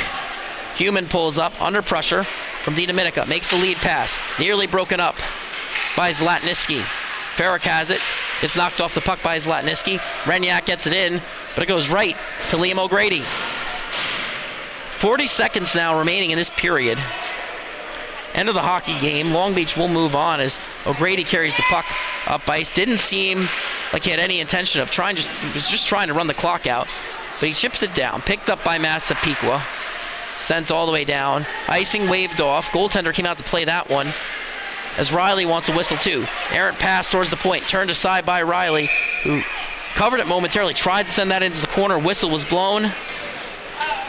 Human pulls up under pressure from DiDominica. Makes the lead pass. Nearly broken up by Zlatniski. Ferrick has it. It's knocked off the puck by Zlatniski. Renyak gets it in, but it goes right to Liam O'Grady. 40 seconds now remaining in this period. End of the hockey game. Long Beach will move on as O'Grady carries the puck up ice. Didn't seem like he had any intention of trying, he was just trying to run the clock out. But he chips it down. Picked up by Massapequa. Sent all the way down. Icing waved off. Goaltender came out to play that one, as Riley wants a whistle too. Errant pass towards the point. Turned aside by Riley, who covered it momentarily. Tried to send that into the corner. Whistle was blown.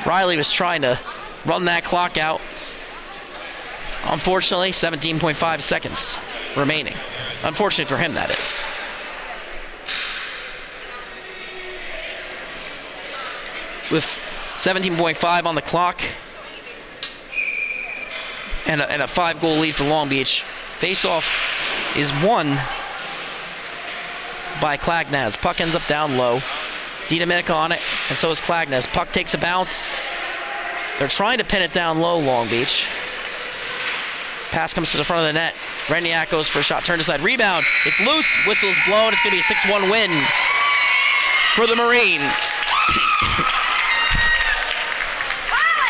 Riley was trying to run that clock out. Unfortunately, 17.5 seconds remaining. Unfortunately for him, that is. With 17.5 on the clock and a 5-goal lead for Long Beach, face-off is won by Klagnaz. Puck ends up down low. DiDominica on it, and so is Klagnaz. Puck takes a bounce. They're trying to pin it down low, Long Beach. Pass comes to the front of the net. Renyak goes for a shot, turned aside. Rebound. It's loose. Whistle's blown. It's going to be a 6-1 win for the Marines.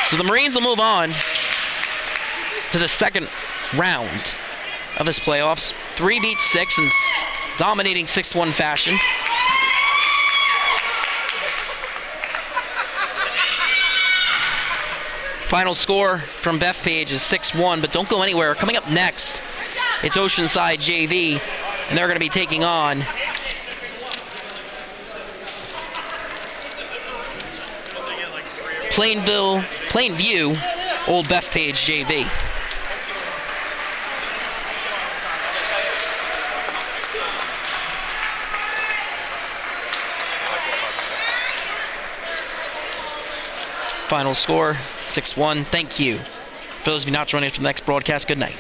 So the Marines will move on to the second round of this playoffs. 3 beat 6 in dominating 6-1 fashion. Final score from Bethpage is 6-1, but don't go anywhere. Coming up next, it's Oceanside JV, and they're going to be taking on Plainview, Old Bethpage JV. Final score, 6-1. Thank you. For those of you not joining us for the next broadcast, good night.